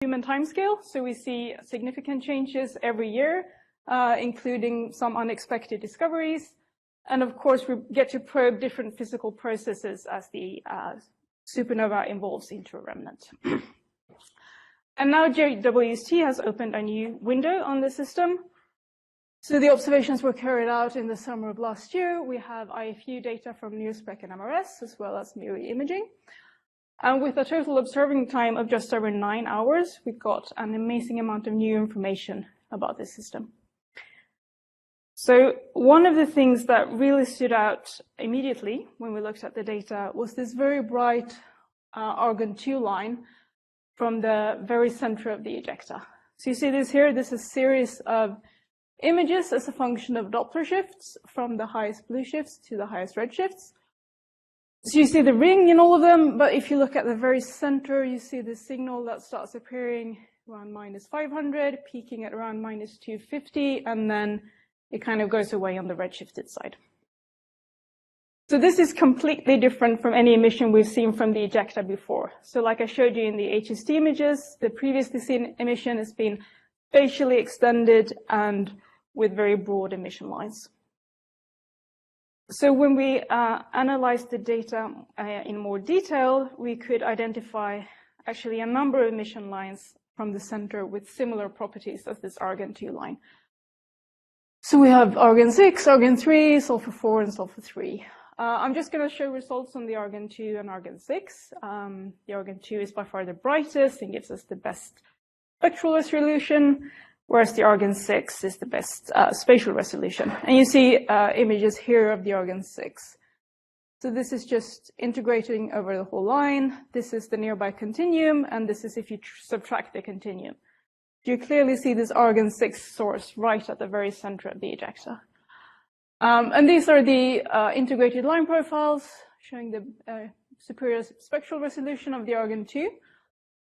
human timescale, so we see significant changes every year, including some unexpected discoveries. And of course, we get to probe different physical processes as the supernova evolves into a remnant. And now JWST has opened a new window on the system. So the observations were carried out in the summer of last year. We have IFU data from NeoSpec and MRS, as well as MIRI imaging. And with a total observing time of just over 9 hours, we got an amazing amount of new information about this system. So one of the things that really stood out immediately when we looked at the data was this very bright argon-2 line from the very center of the ejecta. So you see this here, this is a series of images as a function of Doppler shifts from the highest blue shifts to the highest red shifts. So you see the ring in all of them, but if you look at the very center, you see the signal that starts appearing around -500, peaking at around -250, and then it kind of goes away on the redshifted side. So this is completely different from any emission we've seen from the ejecta before. So like I showed you in the HST images, the previously seen emission has been spatially extended and with very broad emission lines. So when we analyzed the data in more detail, we could identify actually a number of emission lines from the center with similar properties as this argon-2 line. So we have argon-6, argon-3, sulfur-4, and sulfur-3. I'm just going to show results on the argon-2 and argon-6. The argon-2 is by far the brightest and gives us the best spectral resolution, whereas the argon-6 is the best spatial resolution. And you see images here of the argon-6. So this is just integrating over the whole line. This is the nearby continuum, and this is if you subtract the continuum. You clearly see this argon-6 source right at the very center of the ejecta. And these are the integrated line profiles showing the superior spectral resolution of the argon-2.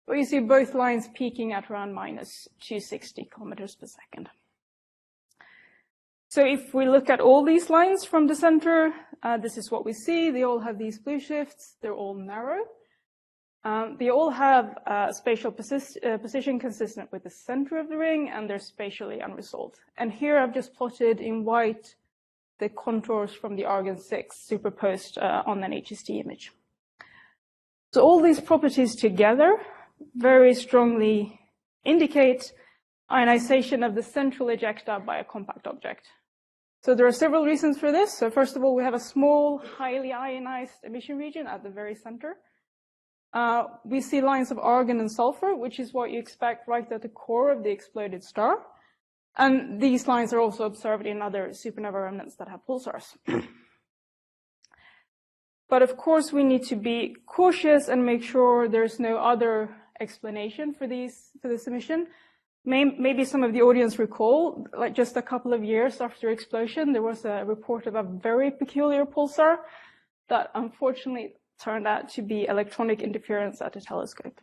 But you see both lines peaking at around -260 kilometers per second. So if we look at all these lines from the center, this is what we see. They all have these blue shifts. They're all narrow. They all have spatial position consistent with the center of the ring, and they're spatially unresolved. And here I've just plotted in white the contours from the argon-6 superposed on an HST image. So all these properties together very strongly indicate ionization of the central ejecta by a compact object. So there are several reasons for this. So first of all, we have a small, highly ionized emission region at the very center. We see lines of argon and sulfur, which is what you expect right at the core of the exploded star. And these lines are also observed in other supernova remnants that have pulsars. But of course, we need to be cautious and make sure there's no other explanation for this emission. Maybe some of the audience recall, like just a couple of years after explosion, there was a report of a very peculiar pulsar that unfortunately turned out to be electronic interference at a telescope.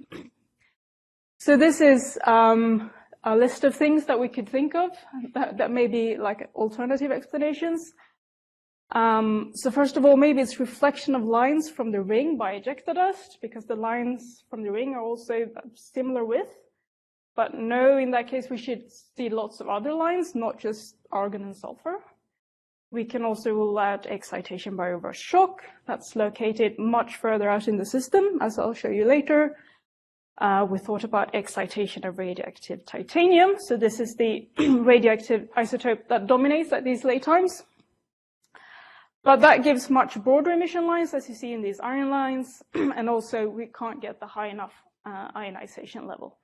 So this is a list of things that we could think of that may be like alternative explanations. So first of all, maybe it's reflection of lines from the ring by ejecta dust, because the lines from the ring are also similar width. But no, in that case, we should see lots of other lines, not just argon and sulfur. We can also rule out excitation by reverse shock. That's located much further out in the system, as I'll show you later. We thought about excitation of radioactive titanium. So this is the radioactive isotope that dominates at these late times. But that gives much broader emission lines, as you see in these iron lines. And also, we can't get the high enough ionization level.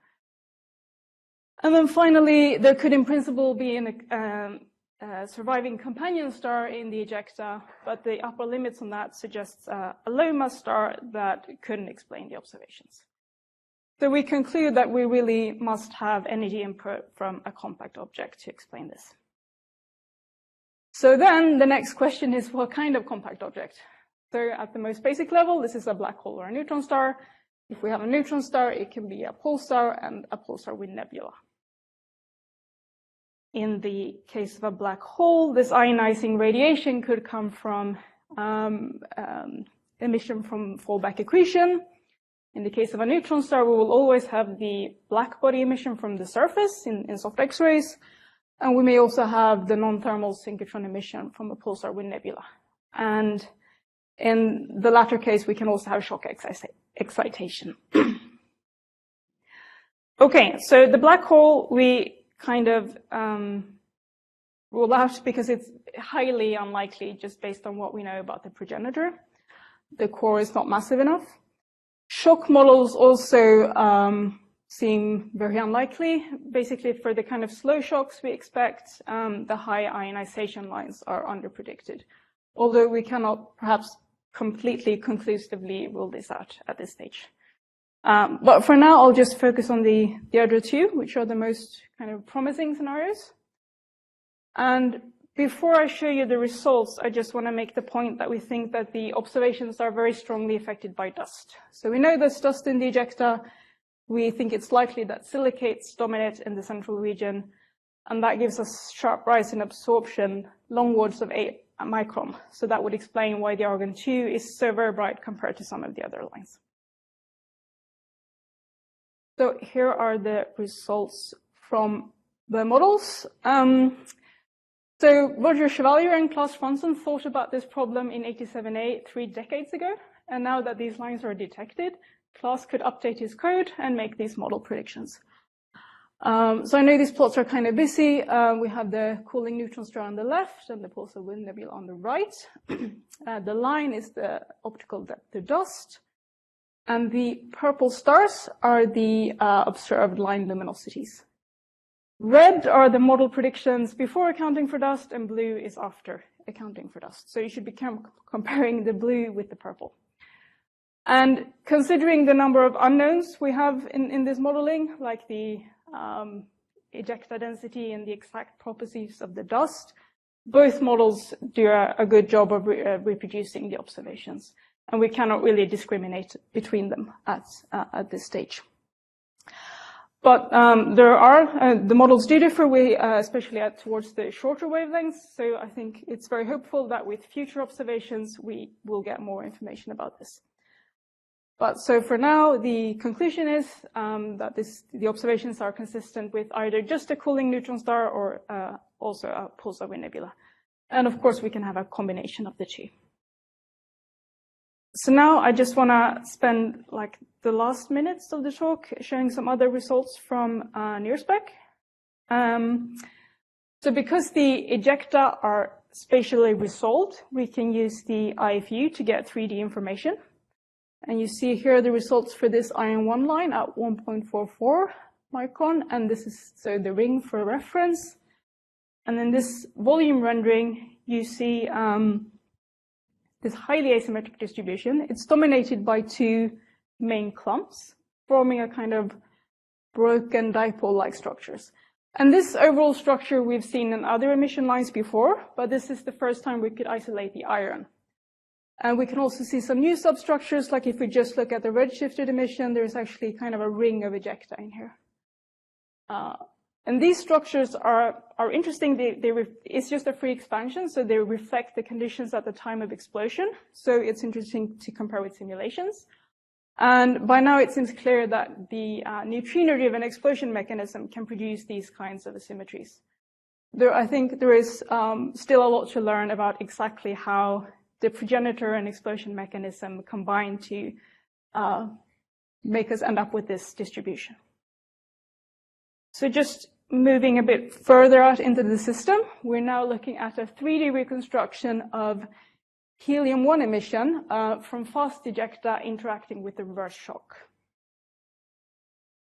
And then finally, there could in principle be a surviving companion star in the ejecta, but the upper limits on that suggests a low mass star that couldn't explain the observations. So we conclude that we really must have energy input from a compact object to explain this. So then the next question is, what kind of compact object? So at the most basic level, this is a black hole or a neutron star. If we have a neutron star, it can be a pulsar and a pulsar with nebula. In the case of a black hole, this ionizing radiation could come from emission from fallback accretion. In the case of a neutron star, we will always have the black body emission from the surface in soft X-rays, and we may also have the non-thermal synchrotron emission from a pulsar wind nebula. And in the latter case, we can also have shock excitation. Okay, so the black hole we kind of rule out because it's highly unlikely just based on what we know about the progenitor. The core is not massive enough. Shock models also seem very unlikely. Basically, for the kind of slow shocks we expect, the high ionization lines are underpredicted, although we cannot perhaps completely conclusively rule this out at this stage. But for now, I'll just focus on the other two, which are the most kind of promising scenarios. And before I show you the results, I just want to make the point that we think that the observations are very strongly affected by dust. So we know there's dust in the ejecta. We think it's likely that silicates dominate in the central region, and that gives us sharp rise in absorption longwards of 8 micron. So that would explain why the argon 2 is so very bright compared to some of the other lines. So here are the results from the models. So Roger Chevalier and Klaus Franzen thought about this problem in 87A 3 decades ago, and now that these lines are detected, Klaus could update his code and make these model predictions. So I know these plots are kind of busy. We have the cooling neutron star on the left and the pulsar wind nebula on the right. The line is the optical depth to dust, and the purple stars are the observed line luminosities. Red are the model predictions before accounting for dust, and blue is after accounting for dust. So you should be comparing the blue with the purple. And considering the number of unknowns we have in this modeling, like the ejecta density and the exact properties of the dust, both models do a good job of reproducing the observations. And we cannot really discriminate between them at this stage. But there are, the models do differ, especially towards the shorter wavelengths. So I think it's very hopeful that with future observations, we will get more information about this. But so for now, the conclusion is that the observations are consistent with either just a cooling neutron star or also a pulsar wind nebula. And of course, we can have a combination of the two. So now I just want to spend like the last minutes of the talk showing some other results from NearSpec. So because the ejecta are spatially resolved, we can use the IFU to get 3D information. And you see here the results for this iron 1 line at 1.44 micron, and this is so the ring for reference. And then this volume rendering, you see this highly asymmetric distribution. It's dominated by 2 main clumps, forming a kind of broken dipole-like structures. And this overall structure we've seen in other emission lines before, but this is the first time we could isolate the iron. And we can also see some new substructures, like if we just look at the redshifted emission, there's actually kind of a ring of ejecta in here. And these structures are interesting. It's just a free expansion, so they reflect the conditions at the time of explosion. So it's interesting to compare with simulations. And by now, it seems clear that the neutrino-driven explosion mechanism can produce these kinds of asymmetries. I think there is still a lot to learn about exactly how the progenitor and explosion mechanism combine to make us end up with this distribution. So just moving a bit further out into the system, we're now looking at a 3D reconstruction of helium-1 emission from fast ejecta interacting with the reverse shock.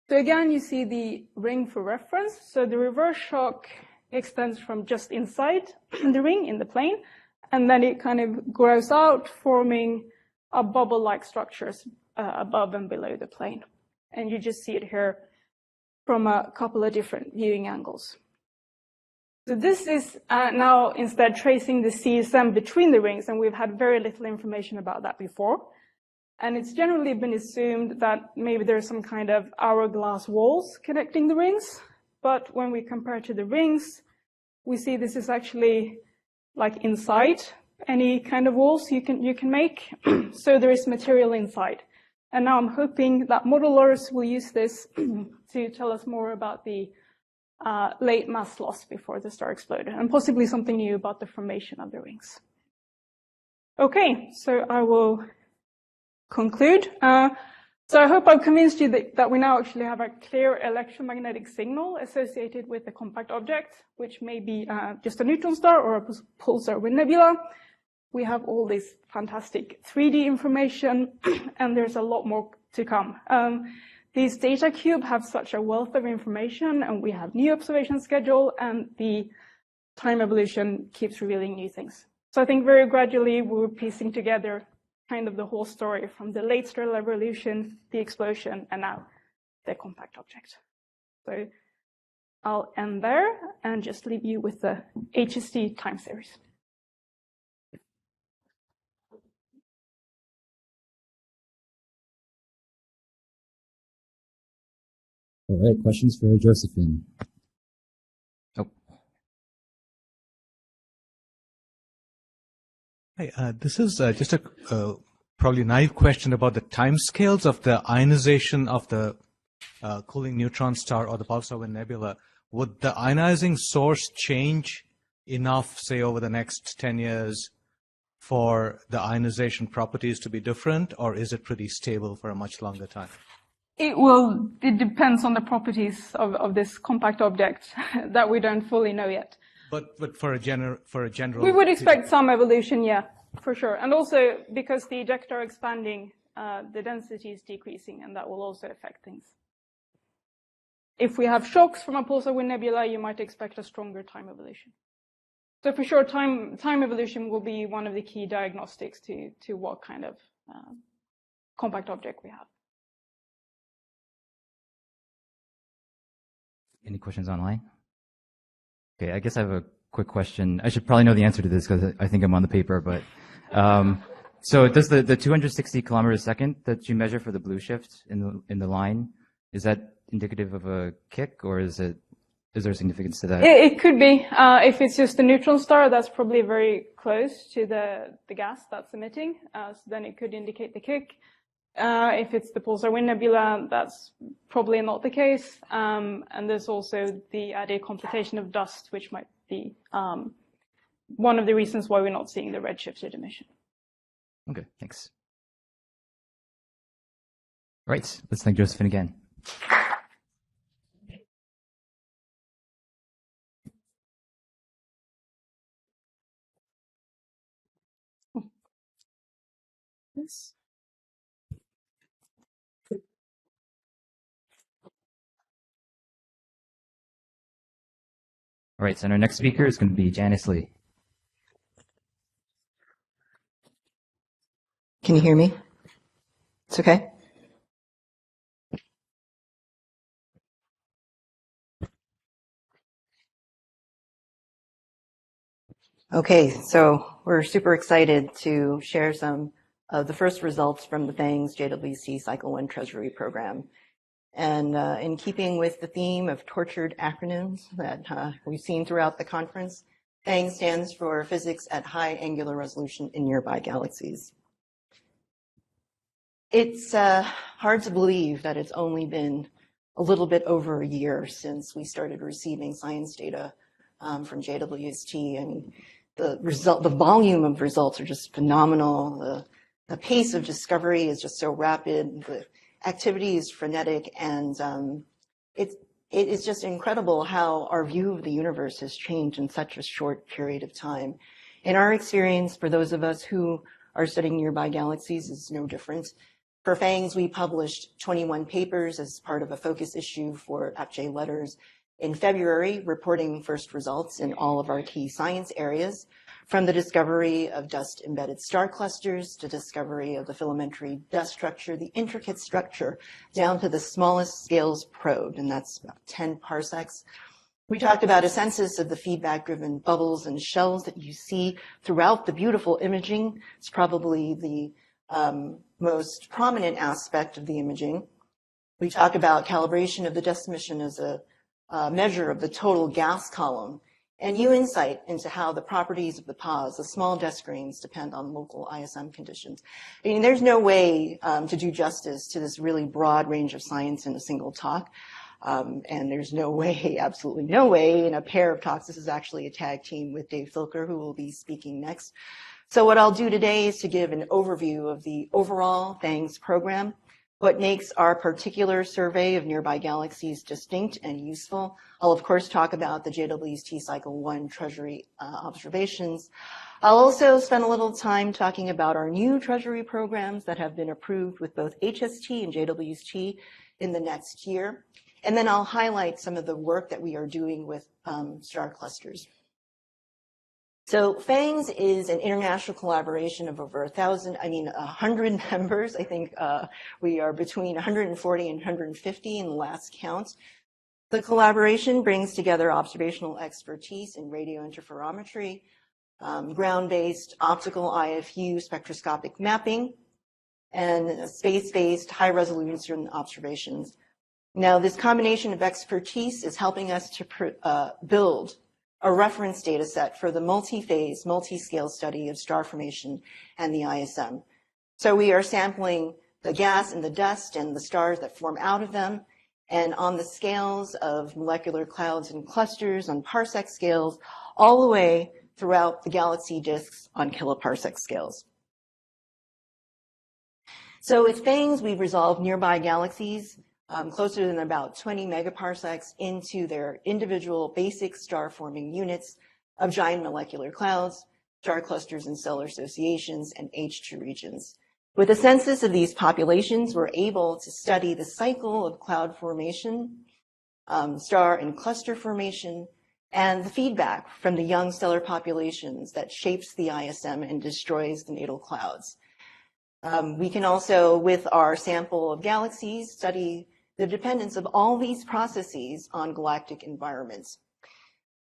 So again, you see the ring for reference. So the reverse shock extends from just inside the ring in the plane, and then it kind of grows out, forming a bubble-like structures above and below the plane. And you just see it here from a couple of different viewing angles. So this is now instead tracing the CSM between the rings, and we've had very little information about that before. And it's generally been assumed that maybe there's some kind of hourglass walls connecting the rings. But when we compare to the rings, we see this is actually like inside any kind of walls you can make. So there is material inside. And now I'm hoping that modelers will use this to tell us more about the late mass loss before the star exploded, and possibly something new about the formation of the rings. Okay, so I will conclude. So I hope I've convinced you that we now actually have a clear electromagnetic signal associated with a compact object, which may be just a neutron star or a pulsar with nebula. We have all this fantastic 3D information, and there's a lot more to come. These data cube have such a wealth of information, and we have new observation schedule, and the time evolution keeps revealing new things. So I think very gradually we're piecing together kind of the whole story from the late stellar evolution, the explosion, and now the compact object. So I'll end there and just leave you with the HST time series. All right, questions for Josephine? Oh. Hi, this is just a probably naive question about the timescales of the ionization of the cooling neutron star or the pulsar wind nebula. Would the ionizing source change enough, say, over the next 10 years for the ionization properties to be different, or is it pretty stable for a much longer time? It depends on the properties of this compact object that we don't fully know yet. But for a general. We would expect some evolution, yeah, for sure. And also because the ejecta are expanding, the density is decreasing, and that will also affect things. If we have shocks from a pulsar wind nebula, you might expect a stronger time evolution. So for sure, time evolution will be one of the key diagnostics to what kind of compact object we have. Any questions online? Okay, I guess I have a quick question. I should probably know the answer to this because I think I'm on the paper, but so does the 260 kilometers a second that you measure for the blue shift in the line, is that indicative of a kick, or is there significance to that? It could be. If it's just a neutron star, that's probably very close to the gas that's emitting, so then it could indicate the kick. If it's the pulsar wind nebula, that's probably not the case. And there's also the added computation of dust, which might be one of the reasons why we're not seeing the redshifted emission. Okay, thanks. All right, let's thank Josephine again. Yes. All right, so our next speaker is going to be Janice Lee. Can you hear me? It's okay? Okay, so we're super excited to share some of the first results from the FANG's JWST Cycle 1 Treasury Program. And in keeping with the theme of tortured acronyms that we've seen throughout the conference, FANG stands for Physics at High Angular Resolution in Nearby Galaxies. It's hard to believe that it's only been a little bit over a year since we started receiving science data from JWST. I mean, the volume of results are just phenomenal. The pace of discovery is just so rapid. The activity is frenetic, and it is just incredible how our view of the universe has changed in such a short period of time. In our experience, for those of us who are studying nearby galaxies, is no different. For FANGs, we published 21 papers as part of a focus issue for AppJ Letters in February, reporting first results in all of our key science areas, from the discovery of dust-embedded star clusters to discovery of the filamentary dust structure, the intricate structure, down to the smallest scales probed, and that's about 10 parsecs. We talked about a census of the feedback-driven bubbles and shells that you see throughout the beautiful imaging. It's probably the most prominent aspect of the imaging. We talk about calibration of the dust emission as a measure of the total gas column. and new insight into how the properties of the pods, the small dust grains, depend on local ISM conditions. I mean, there's no way to do justice to this really broad range of science in a single talk. And there's no way, absolutely no way, in a pair of talks. This is actually a tag team with Dave Filker, who will be speaking next. So what I'll do today is to give an overview of the overall FANGS program, what makes our particular survey of nearby galaxies distinct and useful. I'll, of course, talk about the JWST Cycle 1 Treasury observations. I'll also spend a little time talking about our new Treasury programs that have been approved with both HST and JWST in the next year. And then I'll highlight some of the work that we are doing with star clusters. So FANGS is an international collaboration of over 100 members. I think we are between 140 and 150 in the last count. The collaboration brings together observational expertise in radio interferometry, ground-based optical IFU spectroscopic mapping, and space-based high-resolution observations. Now, this combination of expertise is helping us to build a reference data set for the multi-phase, multi-scale study of star formation and the ISM. So we are sampling the gas and the dust and the stars that form out of them, and on the scales of molecular clouds and clusters on parsec scales, all the way throughout the galaxy disks on kiloparsec scales. So with FANGS, we've resolved nearby galaxies closer than about 20 megaparsecs into their individual basic star-forming units of giant molecular clouds, star clusters and stellar associations, and H2 regions. With a census of these populations, we're able to study the cycle of cloud formation, star and cluster formation, and the feedback from the young stellar populations that shapes the ISM and destroys the natal clouds. We can also, with our sample of galaxies, study the dependence of all these processes on galactic environments.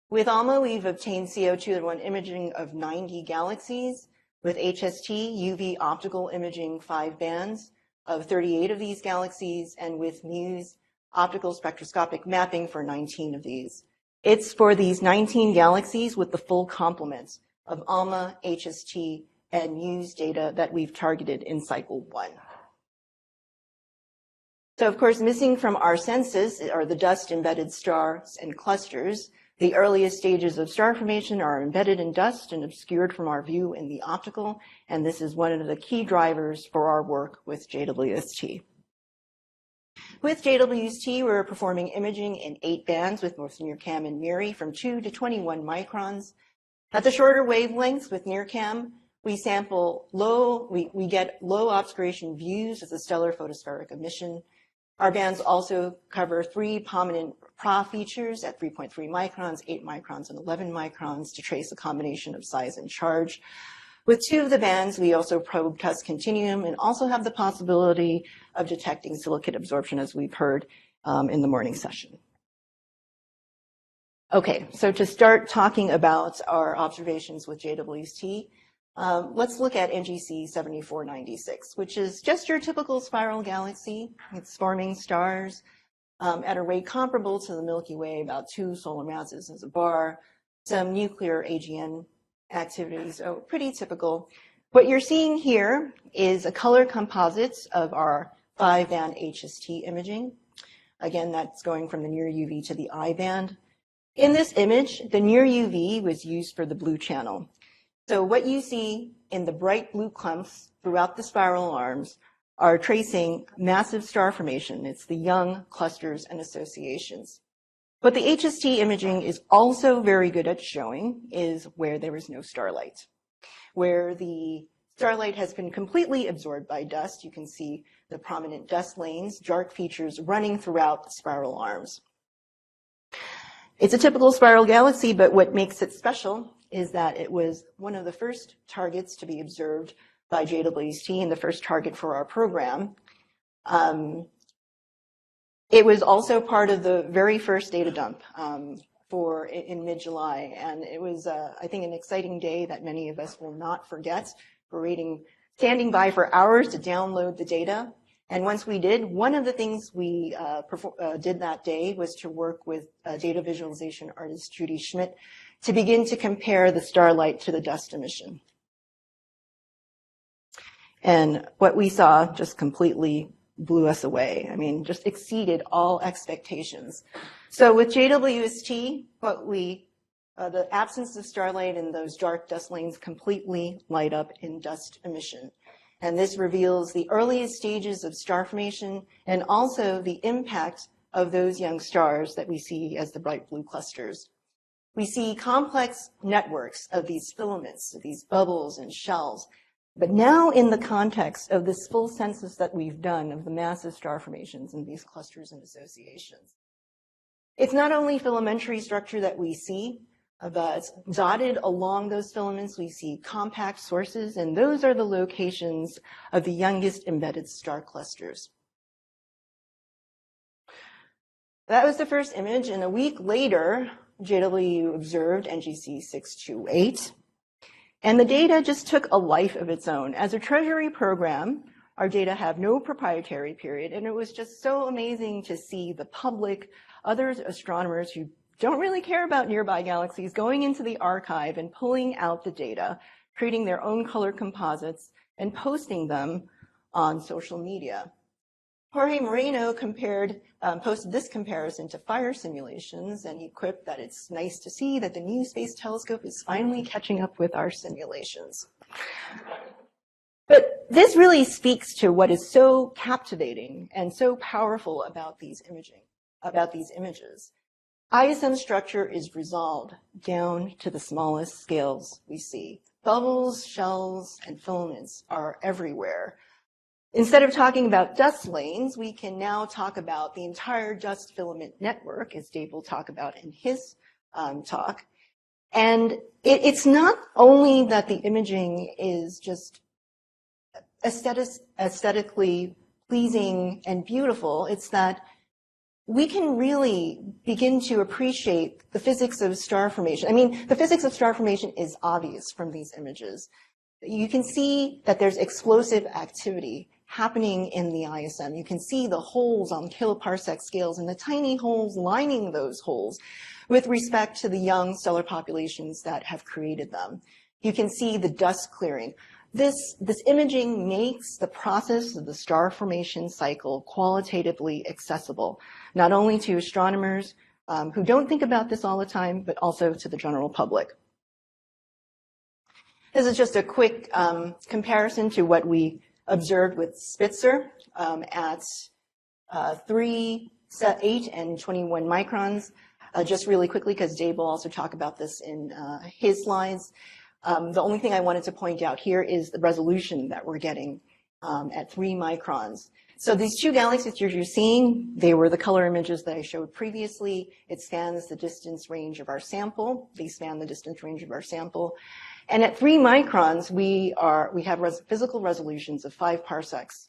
With ALMA, we've obtained CO2 imaging of 90 galaxies. With HST, UV optical imaging 5 bands of 38 of these galaxies, and with MUSE, optical spectroscopic mapping for 19 of these. It's for these 19 galaxies with the full complement of ALMA, HST, and MUSE data that we've targeted in Cycle 1. So, of course, missing from our census are the dust-embedded stars and clusters. The earliest stages of star formation are embedded in dust and obscured from our view in the optical, and this is one of the key drivers for our work with JWST. With JWST, we're performing imaging in 8 bands with both NIRCam and MIRI from 2 to 21 microns. At the shorter wavelengths with NIRCam, we sample we get low obscuration views of the stellar photospheric emission. Our bands also cover 3 prominent PRA features at 3.3 microns, 8 microns, and 11 microns to trace a combination of size and charge. With 2 of the bands, we also probe tusk continuum and also have the possibility of detecting silicate absorption, as we've heard in the morning session. Okay, so to start talking about our observations with JWST, let's look at NGC 7496, which is just your typical spiral galaxy. It's forming stars at a rate comparable to the Milky Way, about 2 solar masses as a bar, some nuclear AGN activity, so pretty typical. What you're seeing here is a color composite of our 5-band HST imaging. Again, that's going from the near UV to the I band. In this image, the near UV was used for the blue channel. So what you see in the bright blue clumps throughout the spiral arms are tracing massive star formation. It's the young clusters and associations. What the HST imaging is also very good at showing is where there is no starlight. Where the starlight has been completely absorbed by dust, you can see the prominent dust lanes, dark features running throughout the spiral arms. It's a typical spiral galaxy, but what makes it special is that it was one of the first targets to be observed by JWST and the first target for our program. It was also part of the very first data dump in mid-July, and it was, I think, an exciting day that many of us will not forget. We're standing by for hours to download the data, And once we did, one of the things we did that day was to work with data visualization artist Judy Schmidt to begin to compare the starlight to the dust emission. And what we saw just completely blew us away. I mean, just exceeded all expectations. So with JWST, the absence of starlight in those dark dust lanes completely light up in dust emission. And this reveals the earliest stages of star formation and also the impact of those young stars that we see as the bright blue clusters. We see complex networks of these filaments, of these bubbles and shells. But now in the context of this full census that we've done of the massive star formations in these clusters and associations, it's not only filamentary structure that we see, but dotted along those filaments, we see compact sources, and those are the locations of the youngest embedded star clusters. That was the first image, and a week later, JW observed NGC 628. And the data just took a life of its own. As a treasury program, our data have no proprietary period, and it was just so amazing to see the public, other astronomers who don't really care about nearby galaxies going into the archive and pulling out the data, creating their own color composites, and posting them on social media. Jorge Moreno posted this comparison to fire simulations, and he quipped that it's nice to see that the new Space Telescope is finally catching up with our simulations. But this really speaks to what is so captivating and so powerful about these images. ISM structure is resolved down to the smallest scales we see. Bubbles, shells, and filaments are everywhere. Instead of talking about dust lanes, we can now talk about the entire dust filament network, as Dave will talk about in his talk. And it's not only that the imaging is just aesthetically pleasing and beautiful, it's that we can really begin to appreciate the physics of star formation. I mean, the physics of star formation is obvious from these images. You can see that there's explosive activity happening in the ISM. You can see the holes on kiloparsec scales and the tiny holes lining those holes with respect to the young stellar populations that have created them. You can see the dust clearing. This imaging makes the process of the star formation cycle qualitatively accessible, not only to astronomers who don't think about this all the time, but also to the general public. This is just a quick comparison to what we observed with Spitzer at 3, 8, and 21 microns. Just really quickly, because Dave will also talk about this in his slides. The only thing I wanted to point out here is the resolution that we're getting at 3 microns. So these two galaxies you're seeing, they were the color images that I showed previously. It spans the distance range of our sample. They span the distance range of our sample. And at 3 microns, we have physical resolutions of 5 parsecs.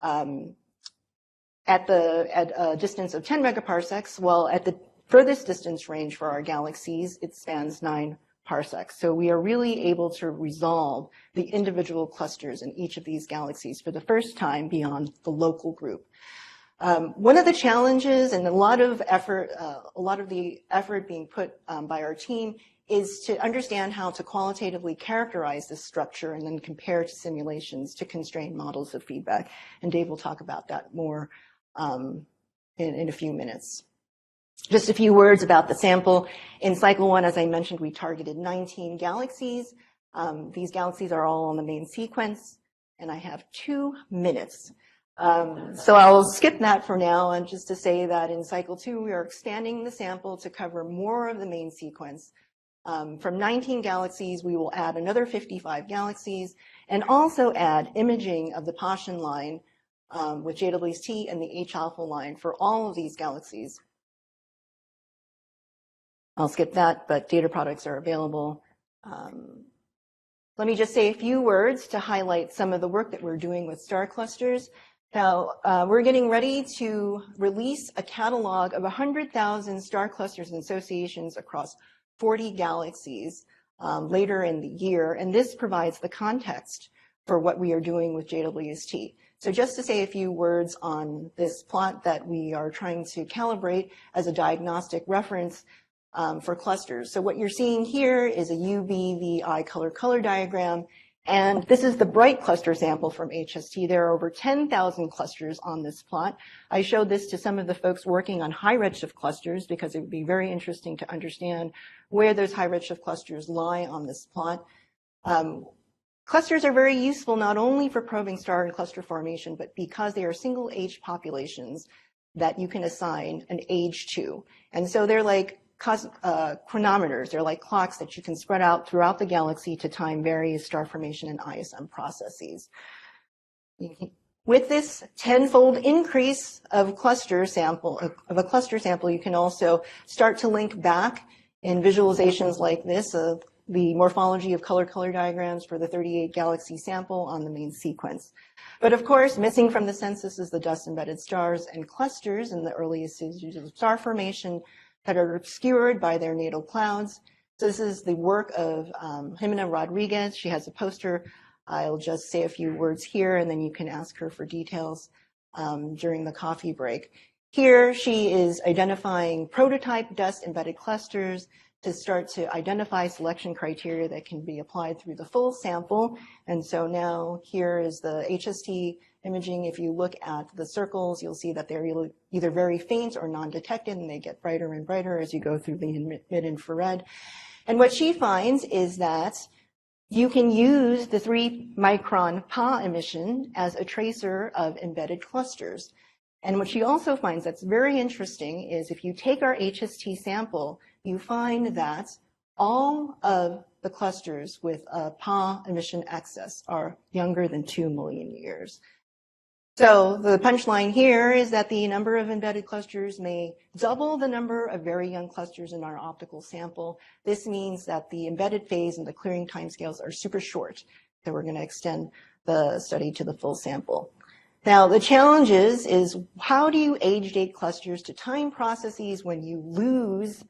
At a distance of 10 megaparsecs, well, at the furthest distance range for our galaxies, it spans 9 parsecs. So we are really able to resolve the individual clusters in each of these galaxies for the first time beyond the local group. One of the challenges and a lot of the effort being put by our team is to understand how to qualitatively characterize this structure and then compare to simulations to constrain models of feedback. And Dave will talk about that more in a few minutes. Just a few words about the sample. In cycle 1, as I mentioned, we targeted 19 galaxies. These galaxies are all on the main sequence, and I have 2 minutes. So I'll skip that for now, and just to say that in cycle 2, we are expanding the sample to cover more of the main sequence. From 19 galaxies, we will add another 55 galaxies, and also add imaging of the Paschen line with JWST and the H-alpha line for all of these galaxies. I'll skip that, but data products are available. Let me just say a few words to highlight some of the work that we're doing with star clusters. Now, we're getting ready to release a catalog of 100,000 star clusters and associations across 40 galaxies later in the year, and this provides the context for what we are doing with JWST. So just to say a few words on this plot that we are trying to calibrate as a diagnostic reference for clusters. So what you're seeing here is a UV-VI color diagram. And this is the bright cluster sample from HST. There are over 10,000 clusters on this plot. I showed this to some of the folks working on high redshift clusters because it would be very interesting to understand where those high redshift clusters lie on this plot. Clusters are very useful not only for probing star and cluster formation, but because they are single age populations that you can assign an age to. And so they're like chronometers. They're like clocks that you can spread out throughout the galaxy to time various star formation and ISM processes. With this tenfold increase of a cluster sample, you can also start to link back in visualizations like this of the morphology of color diagrams for the 38 galaxy sample on the main sequence. But of course, missing from the census is the dust-embedded stars and clusters in the earliest stages of star formation that are obscured by their natal clouds. So this is the work of Jimena Rodriguez. She has a poster. I'll just say a few words here, and then you can ask her for details during the coffee break. Here, she is identifying prototype dust-embedded clusters to start to identify selection criteria that can be applied through the full sample. And so now here is the HST imaging. If you look at the circles, you'll see that they're either very faint or non-detected, and they get brighter and brighter as you go through the mid-infrared. And what she finds is that you can use the 3-micron PA emission as a tracer of embedded clusters. And what she also finds that's very interesting is if you take our HST sample, you find that all of the clusters with a PA emission excess are younger than 2 million years. So the punchline here is that the number of embedded clusters may double the number of very young clusters in our optical sample. This means that the embedded phase and the clearing timescales are super short. So we're going to extend the study to the full sample. Now, the challenge is how do you age date clusters to time processes when you lose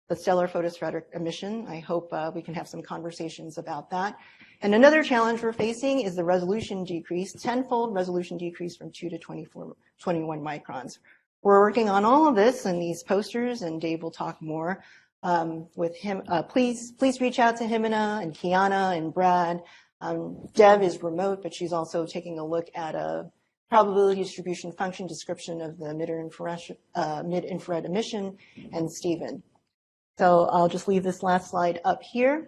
the stellar photospheric emission? I hope we can have some conversations about that. And another challenge we're facing is the resolution decrease, tenfold resolution decrease from 2 to 21 microns. We're working on all of this in these posters, and Dave will talk more with him. Please reach out to Jimena and Kiana and Brad. Deb is remote, but she's also taking a look at a probability distribution function description of the mid-infrared emission, and Stephen. So I'll just leave this last slide up here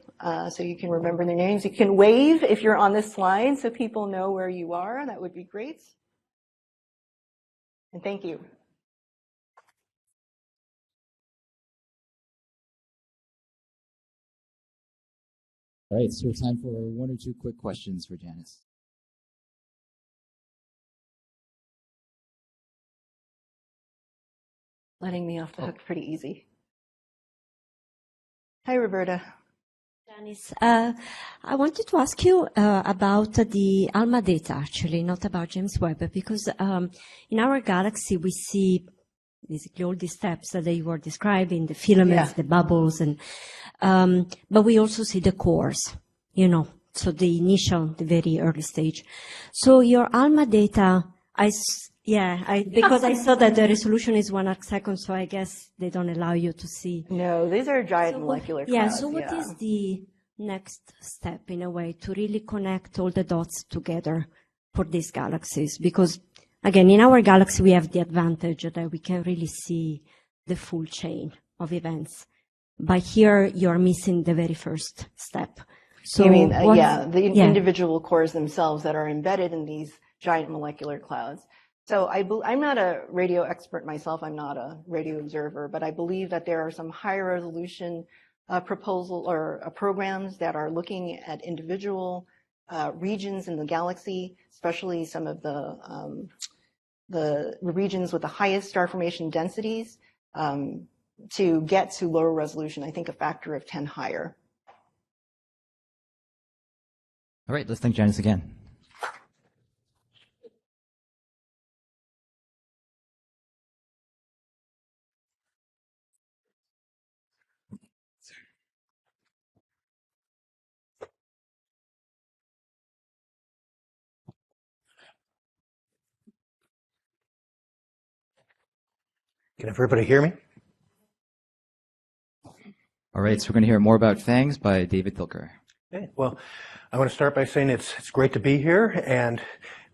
so you can remember their names. You can wave if you're on this slide so people know where you are. That would be great. And thank you. All right, so time for 1 or 2 quick questions for Janice. Letting me off the hook pretty easy. Hi, Roberta. Janice, I wanted to ask you about the ALMA data, actually, not about James Webb, because in our galaxy we see basically all these steps that you were describing, the filaments, the bubbles, and but we also see the cores, so the initial, the very early stage. So your ALMA data, because I saw that the resolution is 1 arcsecond, so I guess they don't allow you to see. No, these are giant molecular clouds. Yeah, so what is the next step, in a way, to really connect all the dots together for these galaxies? Because, again, in our galaxy, we have the advantage that we can really see the full chain of events. But here, you're missing the very first step. So you mean, the individual cores themselves that are embedded in these giant molecular clouds. So I'm not a radio expert myself. I'm not a radio observer, but I believe that there are some higher resolution proposal or programs that are looking at individual regions in the galaxy, especially some of the regions with the highest star formation densities, to get to lower resolution. I think a factor of 10 higher. All right, let's thank Janice again. Can everybody hear me? All right, so we're going to hear more about FANGs by David Tilker. Okay, well, I want to start by saying it's great to be here, and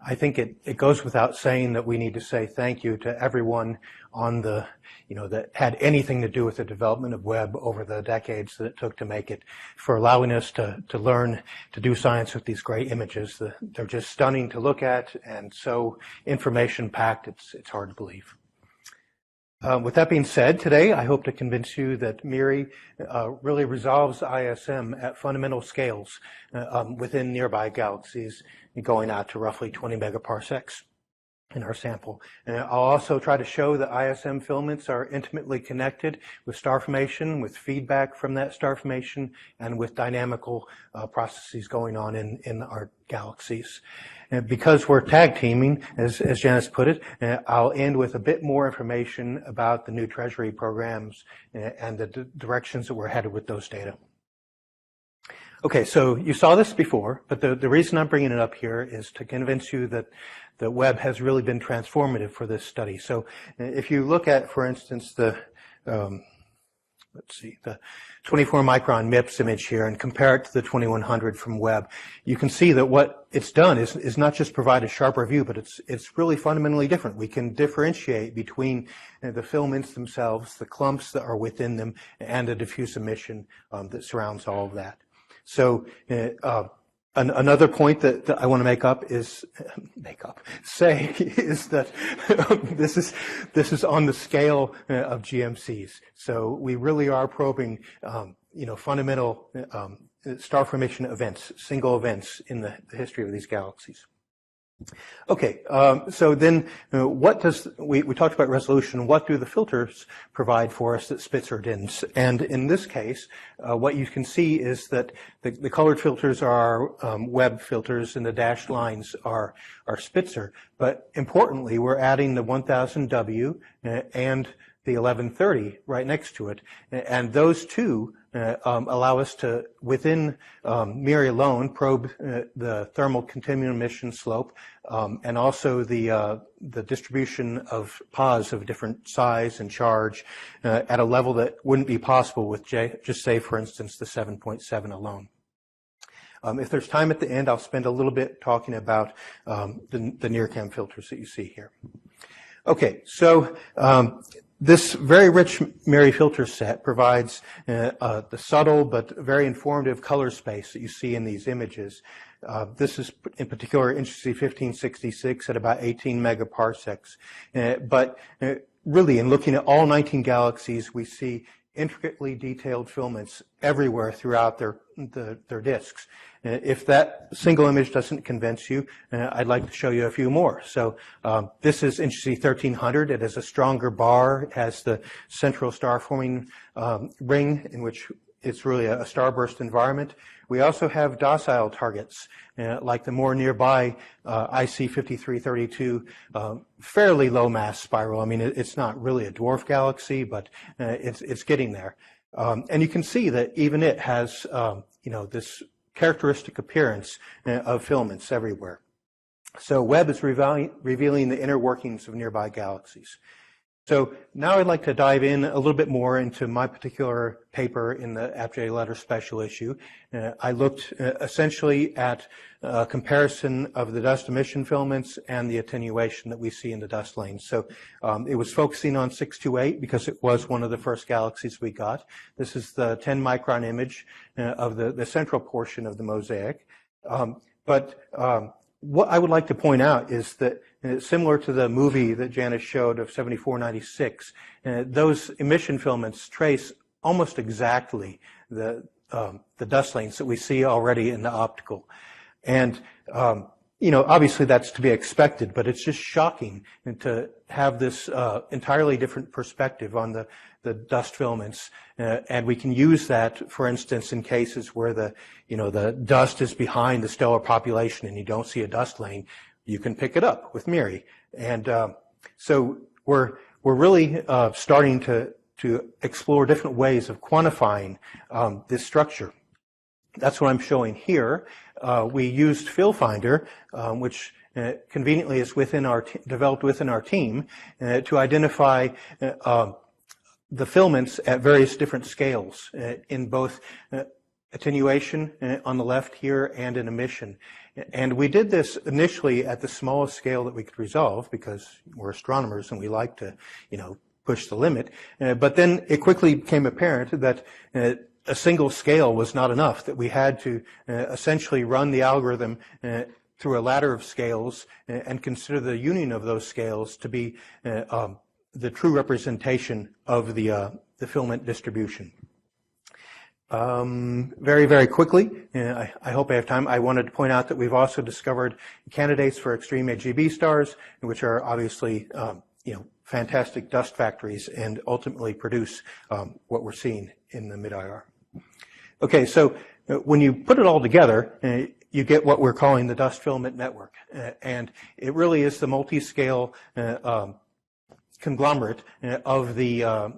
I think it goes without saying that we need to say thank you to everyone on the, that had anything to do with the development of web over the decades that it took to make it, for allowing us to learn to do science with these great images. They're just stunning to look at and so information-packed, it's hard to believe. With that being said, today I hope to convince you that MIRI really resolves ISM at fundamental scales within nearby galaxies, going out to roughly 20 megaparsecs in our sample. And I'll also try to show that ISM filaments are intimately connected with star formation, with feedback from that star formation, and with dynamical processes going on in our galaxies. And because we're tag teaming, as Janice put it, I'll end with a bit more information about the new Treasury programs and the directions that we're headed with those data. Okay, so you saw this before, but the reason I'm bringing it up here is to convince you that the web has really been transformative for this study. So if you look at, for instance, the 24 micron MIPS image here and compare it to the 2100 from Webb, you can see that what it's done is not just provide a sharper view, but it's really fundamentally different. We can differentiate between the filaments themselves, the clumps that are within them, and the diffuse emission that surrounds all of that. So another point that I want to say is that this is on the scale of GMCs. So we really are probing, fundamental star formation events, single events in the history of these galaxies. Okay, so then we talked about resolution. What do the filters provide for us that Spitzer didn't? And in this case, what you can see is that the colored filters are Webb filters and the dashed lines are Spitzer. But importantly, we're adding the 1000W and the 1130 right next to it. And those two allow us to, within MIRI alone, probe the thermal continuum emission slope and also the distribution of pause of different size and charge at a level that wouldn't be possible with just say, for instance, the 7.7 alone. If there's time at the end, I'll spend a little bit talking about the NIRCam filters that you see here. Okay, so this very rich MIRI filter set provides the subtle but very informative color space that you see in these images. This is in particular HC 1566 at about 18 megaparsecs. But really, in looking at all 19 galaxies, we see intricately detailed filaments everywhere throughout their disks. If that single image doesn't convince you, I'd like to show you a few more. So this is HC 1300. It has a stronger bar. It has the central star-forming ring in which it's really a starburst environment. We also have docile targets, like the more nearby IC 5332, fairly low mass spiral. I mean, it's not really a dwarf galaxy, but it's getting there. And you can see that even it has, this characteristic appearance of filaments everywhere. So Webb is revealing the inner workings of nearby galaxies. So now I'd like to dive in a little bit more into my particular paper in the AppJ Letter Special issue. I looked essentially at a comparison of the dust emission filaments and the attenuation that we see in the dust lanes. So it was focusing on 628 because it was one of the first galaxies we got. This is the 10 micron image of the central portion of the mosaic. What I would like to point out is that similar to the movie that Janice showed of 7496, those emission filaments trace almost exactly the dust lanes that we see already in the optical. And, obviously that's to be expected, but it's just shocking to have this entirely different perspective on the dust filaments. And we can use that, for instance, in cases where the dust is behind the stellar population and you don't see a dust lane, you can pick it up with MIRI. And so we're really starting to explore different ways of quantifying this structure. That's what I'm showing here. We used FillFinder, which conveniently is developed within our team to identify the filaments at various different scales in both attenuation on the left here and in emission. And we did this initially at the smallest scale that we could resolve because we're astronomers and we like to, push the limit. But then it quickly became apparent that a single scale was not enough, that we had to essentially run the algorithm through a ladder of scales and consider the union of those scales to be the true representation of the filament distribution. Very, very quickly, I hope I have time, I wanted to point out that we've also discovered candidates for extreme JB stars, which are obviously, fantastic dust factories and ultimately produce what we're seeing in the mid-IR. Okay, so when you put it all together, you get what we're calling the dust filament network. And it really is the multi-scale conglomerate of the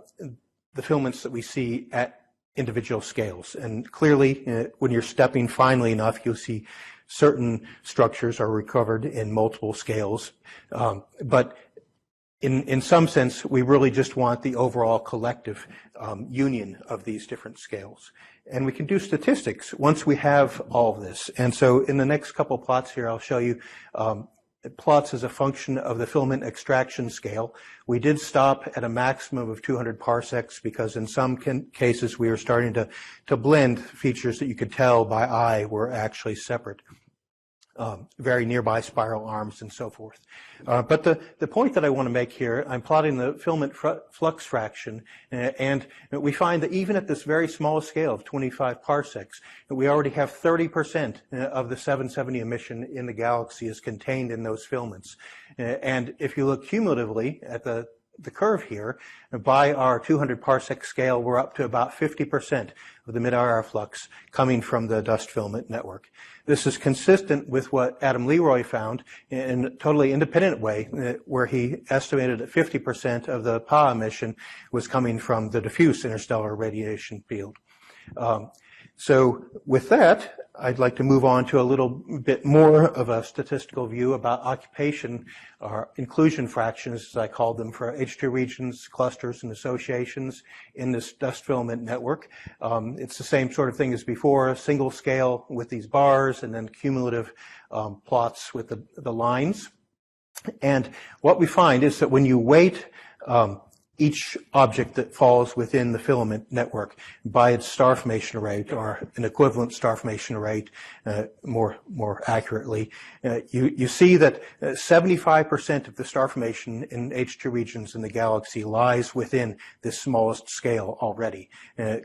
filaments that we see at individual scales. And clearly, when you're stepping finely enough, you'll see certain structures are recovered in multiple scales. But in some sense, we really just want the overall collective union of these different scales. And we can do statistics once we have all of this. And so in the next couple plots here, I'll show you plots as a function of the filament extraction scale. We did stop at a maximum of 200 parsecs because in some cases we were starting to blend features that you could tell by eye were actually separate. Very nearby spiral arms and so forth. But the point that I want to make here, I'm plotting the filament flux fraction, and we find that even at this very small scale of 25 parsecs, we already have 30% of the 770 emission in the galaxy is contained in those filaments. And if you look cumulatively at the curve here, by our 200 parsec scale, we're up to about 50% of the mid-IR flux coming from the dust filament network. This is consistent with what Adam Leroy found in a totally independent way, where he estimated that 50% of the PA emission was coming from the diffuse interstellar radiation field. So with that, I'd like to move on to a little bit more of a statistical view about occupation or inclusion fractions, as I called them, for H2 regions, clusters, and associations in this dust filament network. It's the same sort of thing as before, a single scale with these bars and then cumulative plots with the lines. And what we find is that when you weight each object that falls within the filament network by its star formation rate, or an equivalent star formation rate, more accurately, you see that 75% of the star formation in H2 regions in the galaxy lies within this smallest scale already,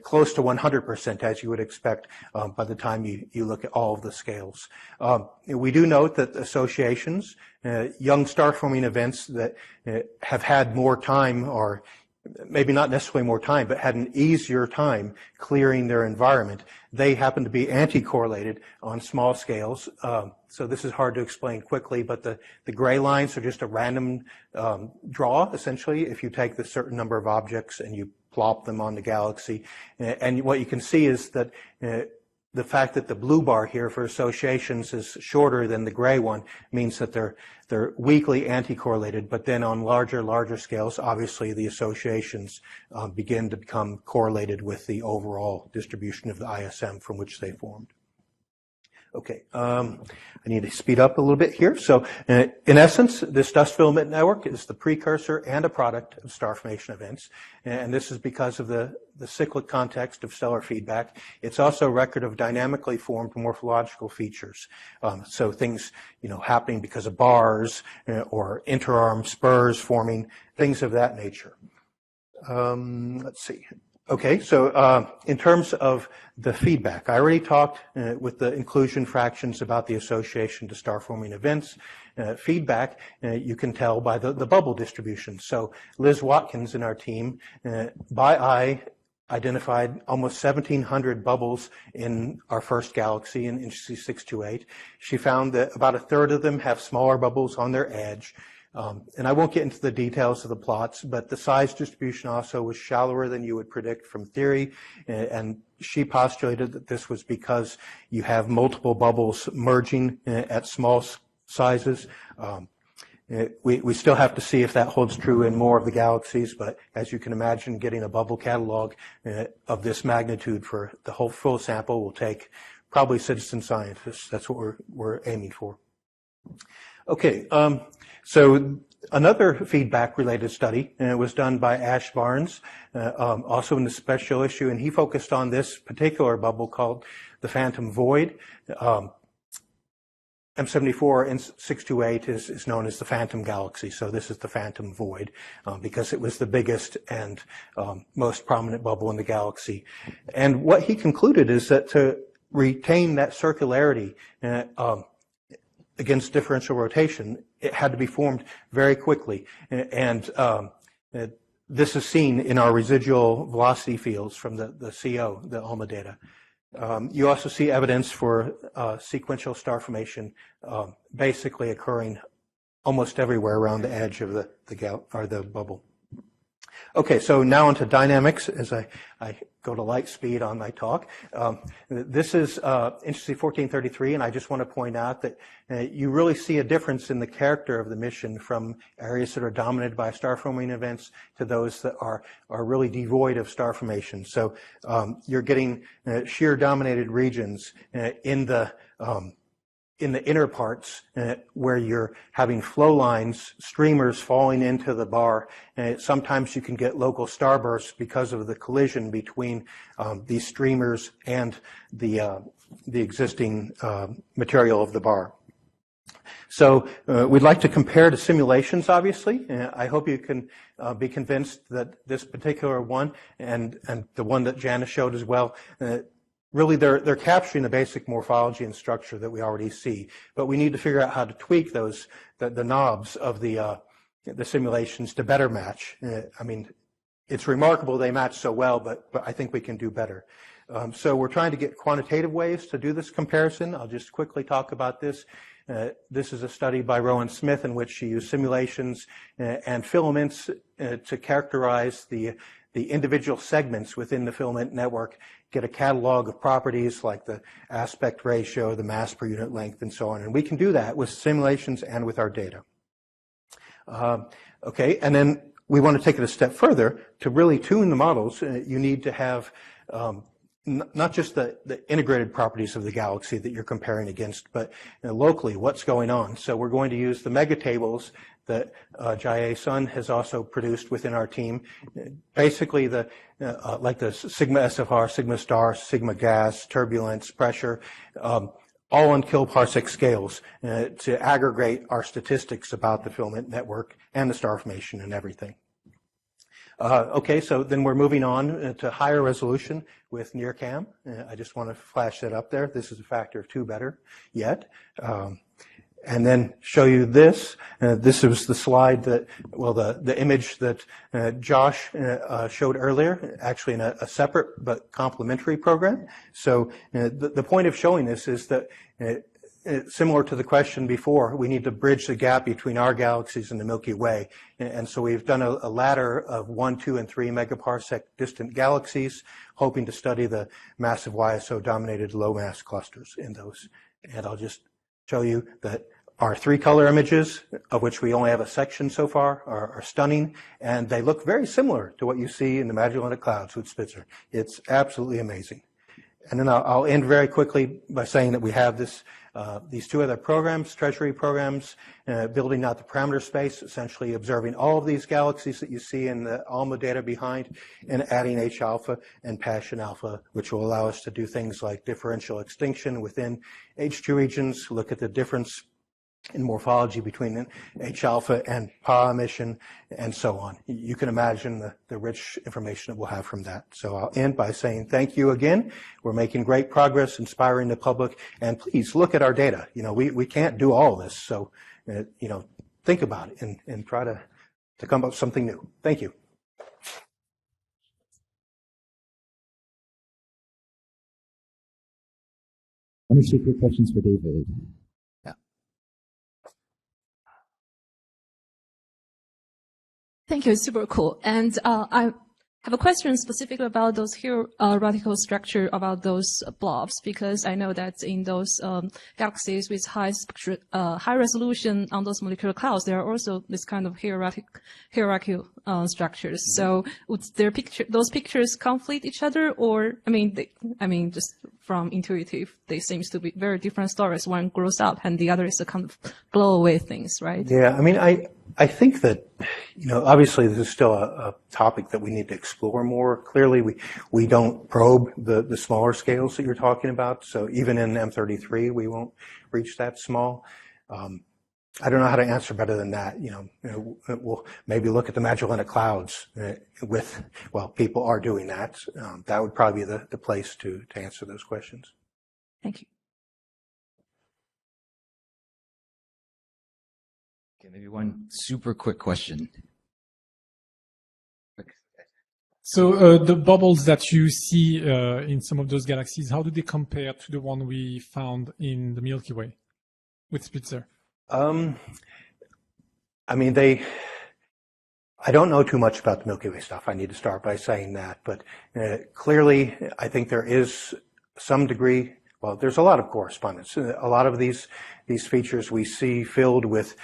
close to 100%, as you would expect by the time you look at all of the scales. We do note that associations, young star-forming events that have had more time, or maybe not necessarily more time, but had an easier time clearing their environment, they happen to be anti-correlated on small scales. So this is hard to explain quickly, but the gray lines are just a random draw, essentially, if you take the certain number of objects and you plop them on the galaxy. And what you can see is that the fact that the blue bar here for associations is shorter than the gray one means that they're weakly anti-correlated, but then on larger scales, obviously the associations begin to become correlated with the overall distribution of the ISM from which they formed. Okay, I need to speed up a little bit here. So in essence, this dust filament network is the precursor and a product of star formation events. And this is because of the cyclic context of stellar feedback. It's also a record of dynamically formed morphological features. So things, happening because of bars or interarm spurs forming, things of that nature. Let's see. Okay, so in terms of the feedback, I already talked with the inclusion fractions about the association to star-forming events. Feedback, you can tell by the bubble distribution. So Liz Watkins in our team, by eye, identified almost 1,700 bubbles in our first galaxy in NGC 628. She found that about a third of them have smaller bubbles on their edge. And I won't get into the details of the plots, but the size distribution also was shallower than you would predict from theory. And she postulated that this was because you have multiple bubbles merging at small sizes. We still have to see if that holds true in more of the galaxies, but as you can imagine, getting a bubble catalog of this magnitude for the whole full sample will take probably citizen scientists. That's what we're aiming for. Okay, so another feedback-related study was done by Ash Barnes, also in the special issue, and he focused on this particular bubble called the Phantom Void. M74 and 628 is known as the Phantom Galaxy, so this is the Phantom Void because it was the biggest and most prominent bubble in the galaxy. And what he concluded is that to retain that circularity against differential rotation, it had to be formed very quickly. And this is seen in our residual velocity fields from the CO, the ALMA data. You also see evidence for sequential star formation basically occurring almost everywhere around the edge of the bubble. Okay, so now onto dynamics as I go to light speed on my talk. This is Interesting 1433, and I just want to point out that you really see a difference in the character of the mission from areas that are dominated by star-forming events to those that are really devoid of star formation. So you're getting shear dominated regions in the inner parts where you're having flow lines, streamers falling into the bar. Sometimes you can get local starbursts because of the collision between these streamers and the existing material of the bar. So we'd like to compare to simulations, obviously. I hope you can be convinced that this particular one and the one that Janice showed as well, really, they're capturing the basic morphology and structure that we already see, but we need to figure out how to tweak those, the knobs of the simulations to better match. I mean, it's remarkable they match so well, but I think we can do better. So we're trying to get quantitative ways to do this comparison. I'll just quickly talk about this. This is a study by Rowan Smith in which she used simulations and filaments to characterize the individual segments within the filament network, get a catalog of properties like the aspect ratio, the mass per unit length, and so on. And we can do that with simulations and with our data. Okay, and then we want to take it a step further. To really tune the models, you need to have not just the integrated properties of the galaxy that you're comparing against, but locally, what's going on. So we're going to use the megatables that Jaiye Sun has also produced within our team. Basically, like the sigma SFR, sigma star, sigma gas, turbulence, pressure, all on kiloparsec scales to aggregate our statistics about the filament network and the star formation and everything. Okay, so then we're moving on to higher resolution with NearCam. I just want to flash that up there. This is a factor of 2 better yet. And then show you this. This was the slide that, well, the image that Josh showed earlier, actually in a separate but complementary program. So the point of showing this is that similar to the question before, we need to bridge the gap between our galaxies and the Milky Way. And so we've done a ladder of 1, 2, and 3 megaparsec distant galaxies, hoping to study the massive YSO-dominated low-mass clusters in those. And I'll just show you that our 3-color images, of which we only have a section so far, are stunning, and they look very similar to what you see in the Magellanic Clouds with Spitzer. It's absolutely amazing. And then I'll end very quickly by saying that we have these 2 other programs, treasury programs, building out the parameter space, essentially observing all of these galaxies that you see in the ALMA data behind, and adding H alpha and Paschen alpha, which will allow us to do things like differential extinction within H2 regions, look at the difference in morphology between H alpha and PA emission, and so on. You can imagine the rich information that we'll have from that. So I'll end by saying thank you again. We're making great progress, inspiring the public, and please look at our data. You know, we can't do all this, so you know, think about it and try to come up with something new. Thank you. One or two quick questions for David. Thank you. It's super cool. And I have a question specifically about those hierarchical structure about those blobs, because I know that in those galaxies with high resolution on those molecular clouds, there are also this kind of hierarchical structures. So would those pictures conflict each other, or I mean, just from intuitive, they seems to be very different stories. One grows up, and the other is a kind of blow away things, right? Yeah, I mean, I think that, obviously this is still a topic that we need to explore more. Clearly, we don't probe the smaller scales that you're talking about. So even in M33, we won't reach that small. I don't know how to answer better than that. We'll maybe look at the Magellanic Clouds people are doing that. That would probably be the place to answer those questions. Thank you. Okay, maybe one super quick question. So the bubbles that you see in some of those galaxies, how do they compare to the one we found in the Milky Way with Spitzer? I mean, I don't know too much about the Milky Way stuff. I need to start by saying that, but clearly I think there is some degree, well, there's a lot of correspondence. A lot of these features we see filled with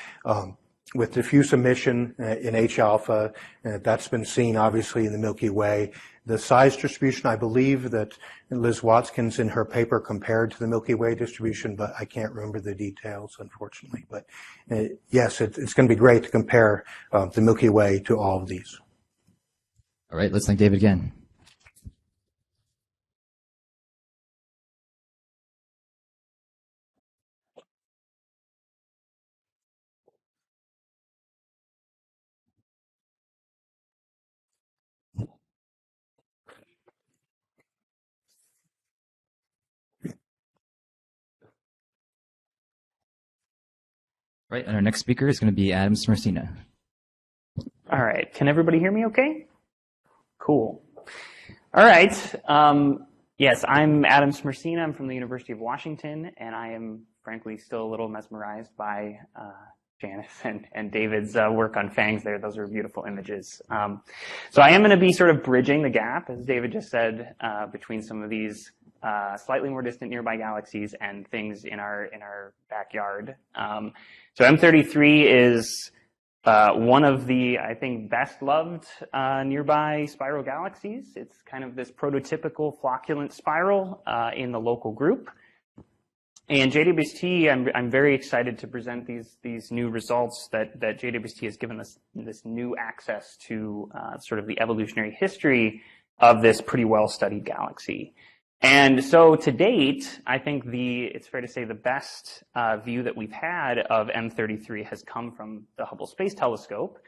diffuse emission in H alpha. That's been seen obviously in the Milky Way. The size distribution, I believe that Liz Watkins in her paper compared to the Milky Way distribution, but I can't remember the details, unfortunately. But yes, it's going to be great to compare the Milky Way to all of these. All right, let's thank David again. Right, and our next speaker is going to be Adam Smersina. All right, can everybody hear me okay? Cool. All right, yes, I'm Adam Smersina. I'm from the University of Washington, and I am, frankly, still a little mesmerized by Janice and David's work on FANGs there. Those are beautiful images. So I am going to be sort of bridging the gap, as David just said, between some of these slightly more distant nearby galaxies and things in our backyard. So M33 is one of the, I think, best loved nearby spiral galaxies. It's kind of this prototypical flocculent spiral in the local group. And JWST, I'm very excited to present these new results that JWST has given us this new access to sort of the evolutionary history of this pretty well-studied galaxy. And so to date, I think it's fair to say the best view that we've had of M33 has come from the Hubble Space Telescope.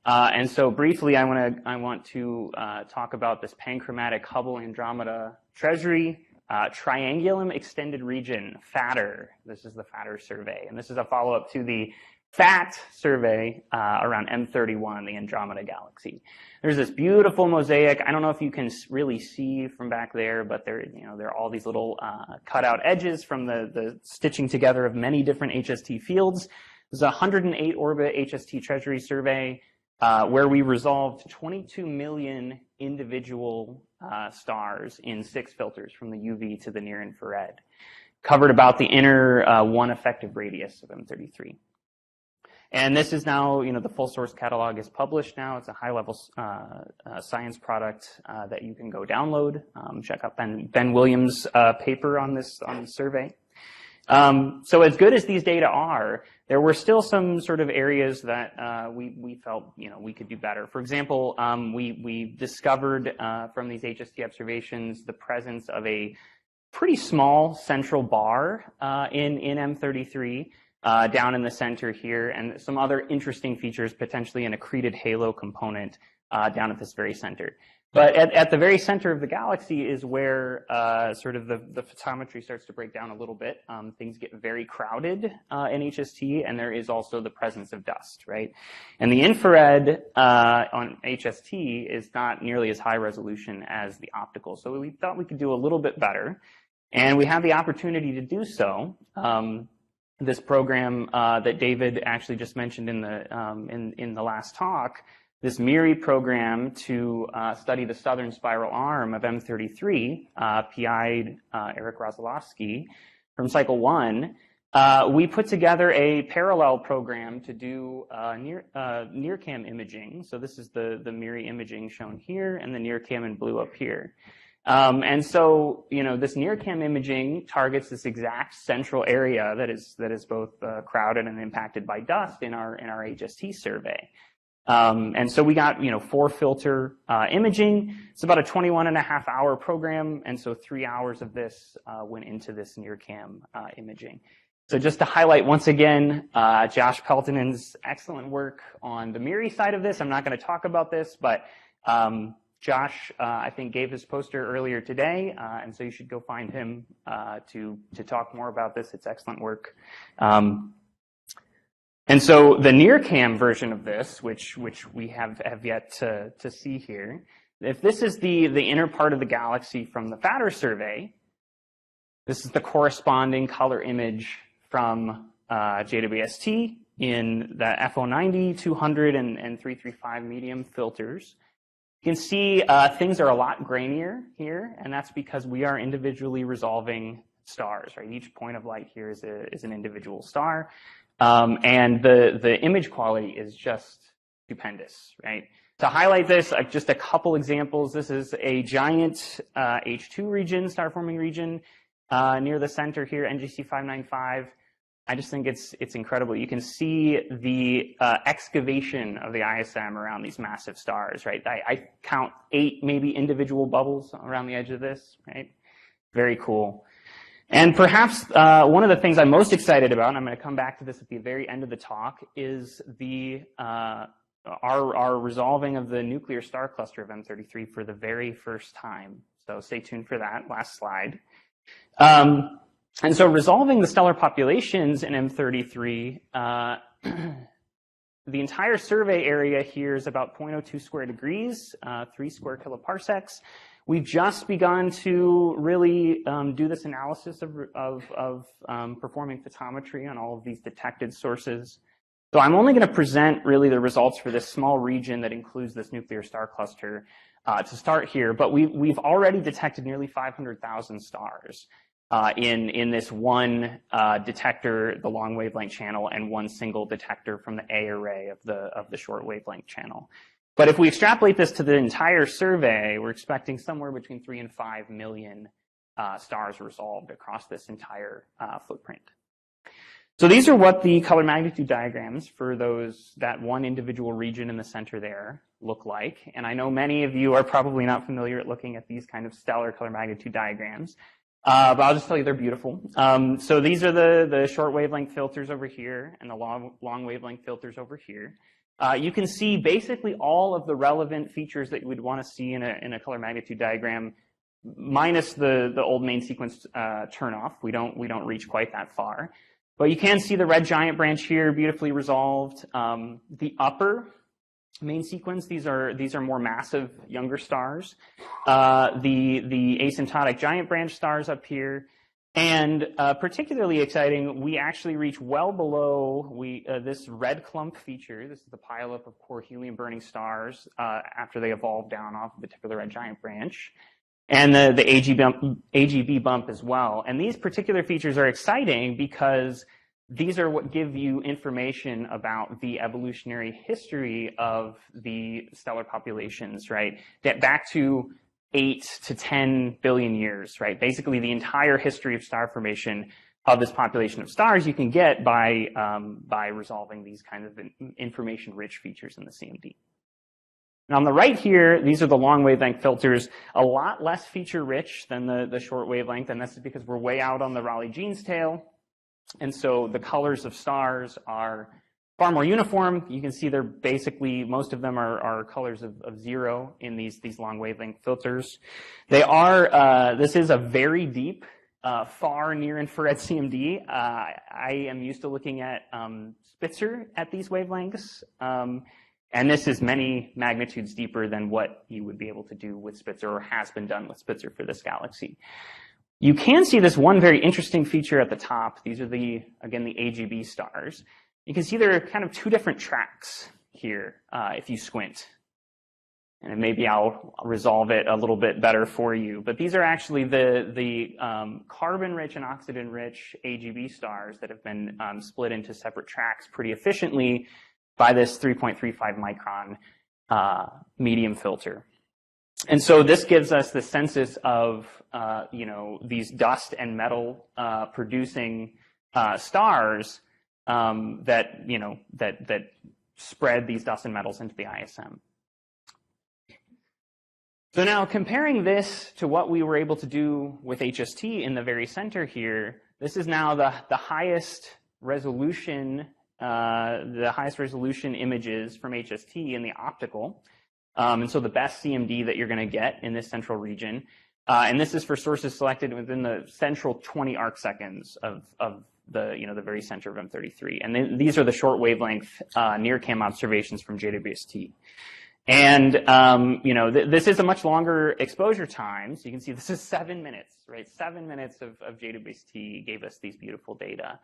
And so briefly, I want to talk about this panchromatic Hubble Andromeda Treasury Triangulum Extended Region, FATTR. This is the FATTR survey. And this is a follow-up to the FAT survey around M31, the Andromeda Galaxy. There's this beautiful mosaic. I don't know if you can really see from back there, but there are all these little cutout edges from the stitching together of many different HST fields. There's a 108 orbit HST Treasury survey where we resolved 22 million individual stars in 6 filters from the UV to the near infrared. Covered about the inner 1 effective radius of M33. And this is now, the full source catalog is published now. It's a high-level science product that you can go download. Check out Ben Williams' paper on this survey. So as good as these data are, there were still some sort of areas that we felt we could do better. For example, we discovered from these HST observations the presence of a pretty small central bar in M33. Down in the center here, and some other interesting features, potentially an accreted halo component down at this very center. But at the very center of the galaxy is where sort of the photometry starts to break down a little bit. Things get very crowded in HST, and there is also the presence of dust, right? And the infrared on HST is not nearly as high resolution as the optical, so we thought we could do a little bit better, and we have the opportunity to do so. This program that David actually just mentioned in the last talk this MIRI program to study the southern spiral arm of M33, PI'd Eric Rosolowski from cycle 1, we put together a parallel program to do near-cam imaging. So this is the MIRI imaging shown here, and the near-cam in blue up here. And so, this near-cam imaging targets this exact central area that is both crowded and impacted by dust in our HST survey. And so we got, 4-filter imaging. It's about a 21.5-hour program, and so 3 hours of this went into this near-cam imaging. So just to highlight once again, Josh Peltonen's excellent work on the MIRI side of this. I'm not going to talk about this, but Josh, I think, gave his poster earlier today, and so you should go find him to talk more about this. It's excellent work. And so the near-cam version of this, which we have yet to see here, if this is the inner part of the galaxy from the FATR survey, this is the corresponding color image from JWST in the FO90, 200, and 335 medium filters. You can see things are a lot grainier here, and that's because we are individually resolving stars, right? Each point of light here is an individual star. And the image quality is just stupendous, right? To highlight this, just a couple examples. This is a giant H2 region, star-forming region, near the center here, NGC 595. I just think it's incredible. You can see the excavation of the ISM around these massive stars, right? I count 8 maybe individual bubbles around the edge of this, right? Very cool. And perhaps one of the things I'm most excited about, and I'm going to come back to this at the very end of the talk, is our resolving of the nuclear star cluster of M33 for the very first time. So stay tuned for that. Last slide. And so resolving the stellar populations in M33, the entire survey area here is about 0.02 square degrees, 3 square kiloparsecs. We've just begun to really do this analysis of performing photometry on all of these detected sources. So I'm only going to present really the results for this small region that includes this nuclear star cluster to start here. But we've already detected nearly 500,000 stars in this one detector, the long wavelength channel, and one single detector from the A array of the short wavelength channel. But if we extrapolate this to the entire survey, we're expecting somewhere between 3 and 5 million stars resolved across this entire footprint. So these are what the color magnitude diagrams for that one individual region in the center there look like. And I know many of you are probably not familiar at looking at these kind of stellar color magnitude diagrams, but I'll just tell you they're beautiful. So these are the short wavelength filters over here and the long wavelength filters over here. You can see basically all of the relevant features that you would want to see in a color magnitude diagram, minus the old main sequence turnoff. We don't reach quite that far, but you can see the red giant branch here, beautifully resolved. The upper main sequence, these are more massive, younger stars. The asymptotic giant branch stars up here. And particularly exciting, we actually reach well below this red clump feature. This is the pileup of core helium-burning stars after they evolved down off of the tip of the red giant branch, and the AGB bump as well. And these particular features are exciting because these are what give you information about the evolutionary history of the stellar populations, right? That back to 8 to 10 billion years, right? Basically, the entire history of star formation of this population of stars you can get by resolving these kinds of information-rich features in the CMD. Now, on the right here, these are the long wavelength filters, a lot less feature-rich than the short wavelength, and that's because we're way out on the Raleigh-Jeans tail, and so the colors of stars are far more uniform. You can see they're basically, most of them are colors of 0 in these long wavelength filters. They are, this is a very deep, far near infrared CMD. I am used to looking at Spitzer at these wavelengths, and this is many magnitudes deeper than what you would be able to do with Spitzer or has been done with Spitzer for this galaxy. You can see this one very interesting feature at the top. These are again, the AGB stars. You can see there are kind of 2 different tracks here if you squint. And maybe I'll resolve it a little bit better for you. But these are actually the carbon-rich and oxygen-rich AGB stars that have been split into separate tracks pretty efficiently by this 3.35 micron medium filter. And so this gives us the census of these dust and metal producing stars that spread these dust and metals into the ISM. So now comparing this to what we were able to do with HST in the very center here, this is now the highest resolution images from HST in the optical. And so the best CMD that you're going to get in this central region. And this is for sources selected within the central 20 arc seconds of the very center of M33. And then these are the short wavelength near-cam observations from JWST. And, this is a much longer exposure time. So you can see this is 7 minutes, right? 7 minutes of JWST gave us these beautiful data.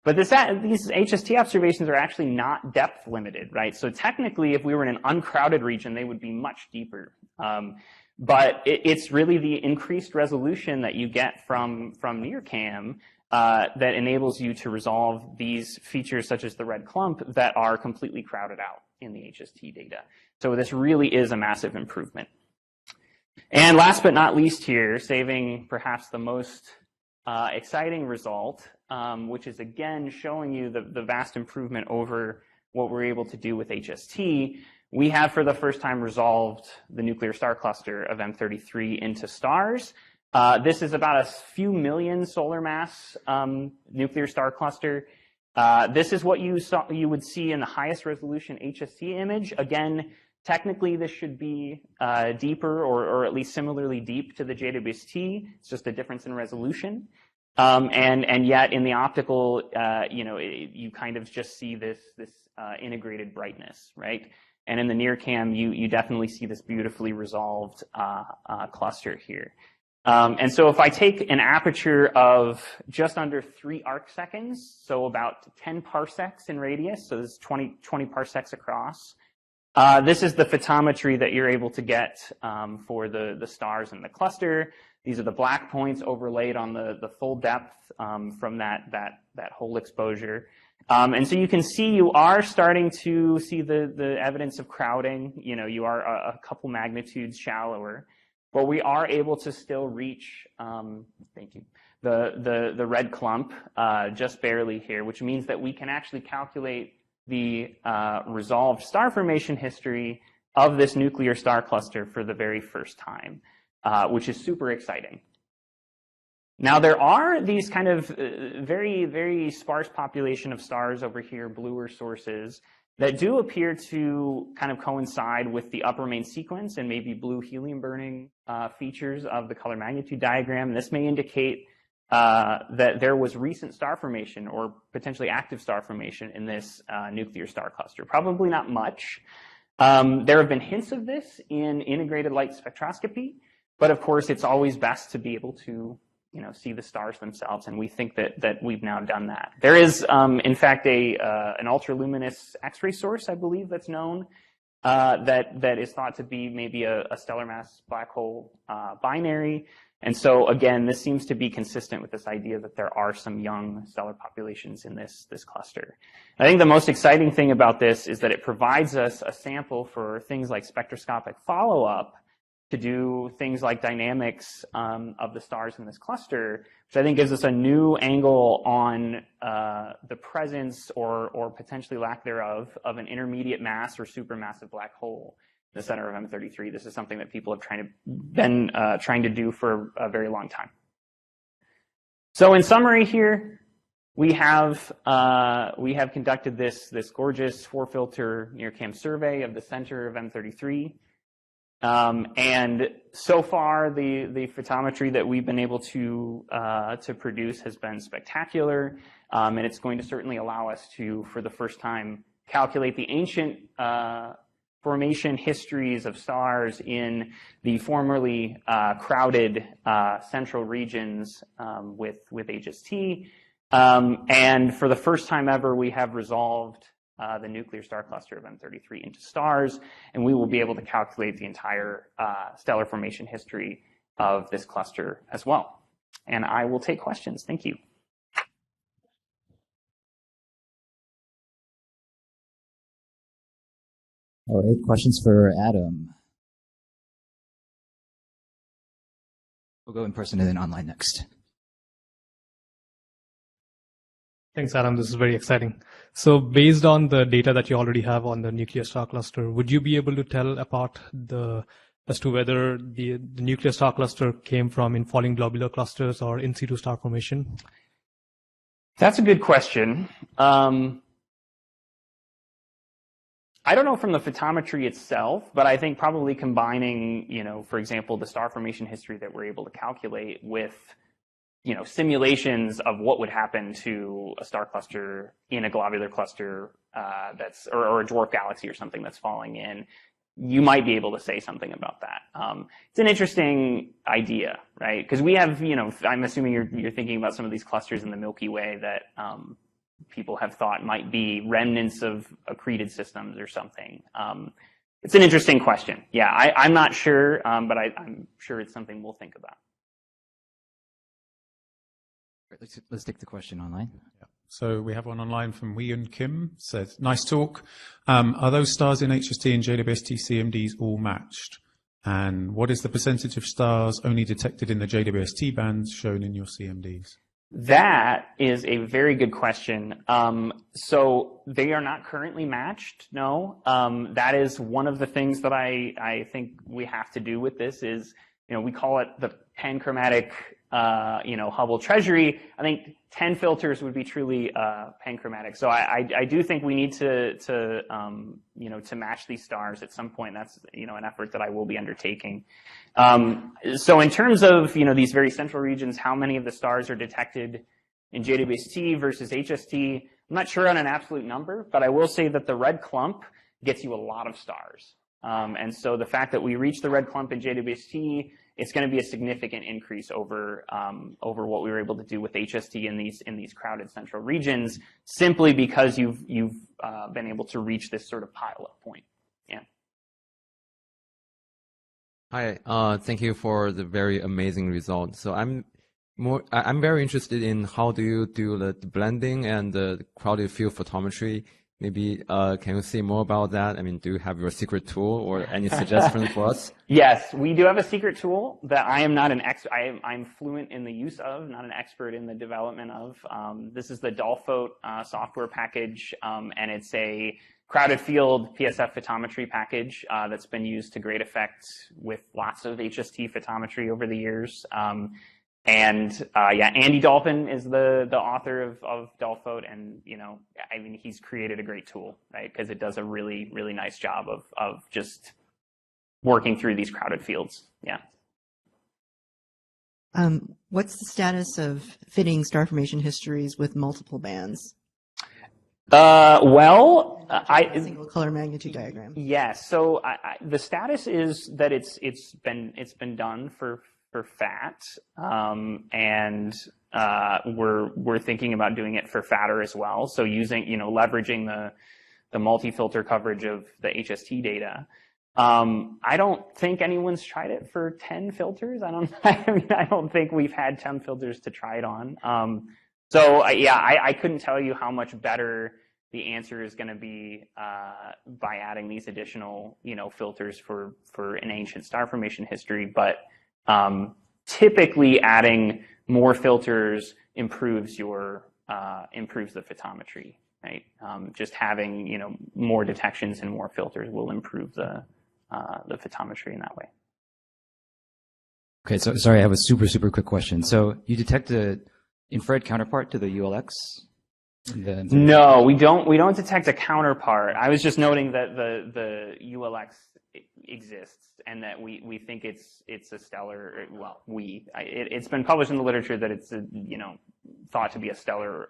But these HST observations are actually not depth limited, right? So technically, if we were in an uncrowded region, they would be much deeper. But it's really the increased resolution that you get from near-cam that enables you to resolve these features such as the red clump that are completely crowded out in the HST data. So this really is a massive improvement. And last but not least here, saving perhaps the most exciting result, which is again showing you the vast improvement over what we're able to do with HST. We have for the first time resolved the nuclear star cluster of M33 into stars. This is about a few million solar mass nuclear star cluster. This is what you would see in the highest resolution HST image. Again, technically this should be deeper or at least similarly deep to the JWST. It's just a difference in resolution. And yet in the optical, you kind of just see this integrated brightness, right? And in the near cam, you definitely see this beautifully resolved cluster here. And so if I take an aperture of just under 3 arc seconds, so about 10 parsecs in radius, so this is 20 parsecs across, this is the photometry that you're able to get for the stars in the cluster. These are the black points overlaid on the full depth from that whole exposure. And so you can see you are starting to see the evidence of crowding. You are a couple magnitudes shallower. But we are able to still reach, thank you, the red clump just barely here, which means that we can actually calculate the resolved star formation history of this nuclear star cluster for the very first time, which is super exciting. Now, there are these kind of very, very sparse population of stars over here, bluer sources, that do appear to kind of coincide with the upper main sequence and maybe blue helium burning features of the color magnitude diagram. This may indicate that there was recent star formation or potentially active star formation in this nuclear star cluster. Probably not much. There have been hints of this in integrated light spectroscopy, but of course it's always best to be able to see the stars themselves, and we think that we've now done that. There is, in fact, an ultraluminous X-ray source, I believe, that's known that is thought to be maybe a stellar mass black hole binary. And so, again, this seems to be consistent with this idea that there are some young stellar populations in this cluster. I think the most exciting thing about this is that it provides us a sample for things like spectroscopic follow-up to do things like dynamics of the stars in this cluster, which I think gives us a new angle on the presence or potentially lack thereof of an intermediate mass or supermassive black hole in the center of M33. This is something that people have been trying to do for a very long time. So in summary here, we have conducted this gorgeous 4-filter near-cam survey of the center of M33. And so far, the photometry that we've been able to produce has been spectacular, and it's going to certainly allow us to, for the first time, calculate the ancient formation histories of stars in the formerly crowded central regions with HST. And for the first time ever, we have resolved the nuclear star cluster of M33 into stars, and we will be able to calculate the entire stellar formation history of this cluster as well. And I will take questions. Thank you. All right, questions for Adam. We'll go in person and then online next. Thanks, Adam. This is very exciting. So based on the data that you already have on the nuclear star cluster, would you be able to tell apart as to whether the nuclear star cluster came from infalling globular clusters or in situ star formation? That's a good question. I don't know from the photometry itself, but I think probably combining, for example, the star formation history that we're able to calculate with, simulations of what would happen to a star cluster in a globular cluster or a dwarf galaxy or something that's falling in, you might be able to say something about that. It's an interesting idea, right? Because we have, I'm assuming you're thinking about some of these clusters in the Milky Way that people have thought might be remnants of accreted systems or something. It's an interesting question. Yeah, I'm not sure, but I'm sure it's something we'll think about. Let's take the question online. Yeah. So we have one online from Wee-Yun Kim. Says, nice talk. Are those stars in HST and JWST CMDs all matched? And what is the percentage of stars only detected in the JWST bands shown in your CMDs? That is a very good question. So they are not currently matched, no. That is one of the things that I think we have to do with this is, we call it the panchromatic, Hubble treasury. I think 10 filters would be truly panchromatic. So I do think we need to match these stars at some point. That's, an effort that I will be undertaking. So in terms of, these very central regions, how many of the stars are detected in JWST versus HST, I'm not sure on an absolute number, but I will say that the red clump gets you a lot of stars. And so the fact that we reach the red clump in JWST, it's going to be a significant increase over what we were able to do with HST in these crowded central regions, simply because you've been able to reach this sort of pileup point. Yeah. Hi. Thank you for the very amazing result. So I'm very interested in how do you do the blending and the crowded field photometry. Maybe can you say more about that? I mean, do you have your secret tool or any suggestions for us? Yes, we do have a secret tool that I am not an I'm fluent in the use of, not an expert in the development of. This is the Dolphote software package, and it's a crowded field PSF photometry package that's been used to great effect with lots of HST photometry over the years. Andy Dolphin is the author of Dolphote, and he's created a great tool, right? Because it does a really, really nice job of just working through these crowded fields. Yeah. What's the status of fitting star formation histories with multiple bands? Single color magnitude diagram. Yes. So the status is that it's been done for FAT, and we're thinking about doing it for fatter as well. So leveraging the multi-filter coverage of the HST data. I don't think anyone's tried it for 10 filters. I don't think we've had 10 filters to try it on. I couldn't tell you how much better the answer is going to be by adding these additional, filters for an ancient star formation history, but typically adding more filters improves the photometry, right? Just having, more detections and more filters will improve the photometry in that way. Okay, so sorry, I have a super quick question. So you detect an infrared counterpart to the ULX? No, we don't detect a counterpart. I was just noting that the ULX exists and that we think it's a stellar. Well, it's been published in the literature that it's thought to be a stellar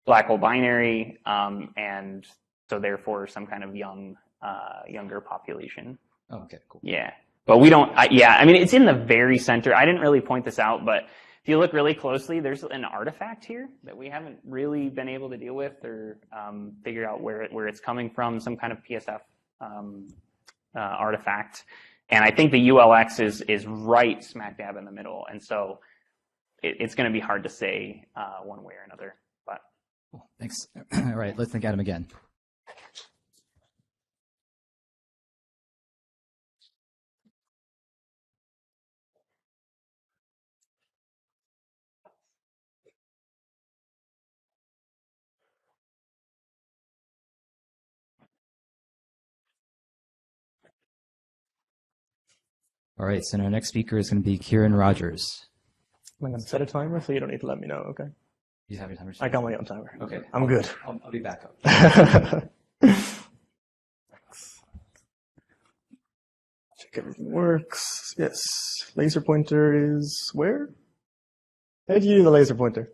black hole binary, and so therefore some kind of younger population. Oh, okay, cool. Yeah, but we don't. It's in the very center. I didn't really point this out, but if you look really closely, there's an artifact here that we haven't really been able to deal with or figure out where it's coming from, some kind of PSF artifact. And I think the ULX is right smack dab in the middle. And so it's going to be hard to say one way or another. But cool. Thanks. All right, let's thank Adam again. All right, so our next speaker is going to be Kieran Rogers. I'm going to set a timer, so you don't need to let me know, okay? You have your timer? I got my own timer. Okay. I'm good. I'll be back up. Thanks. Check everything works. Yes. Laser pointer is where? How do you use the laser pointer?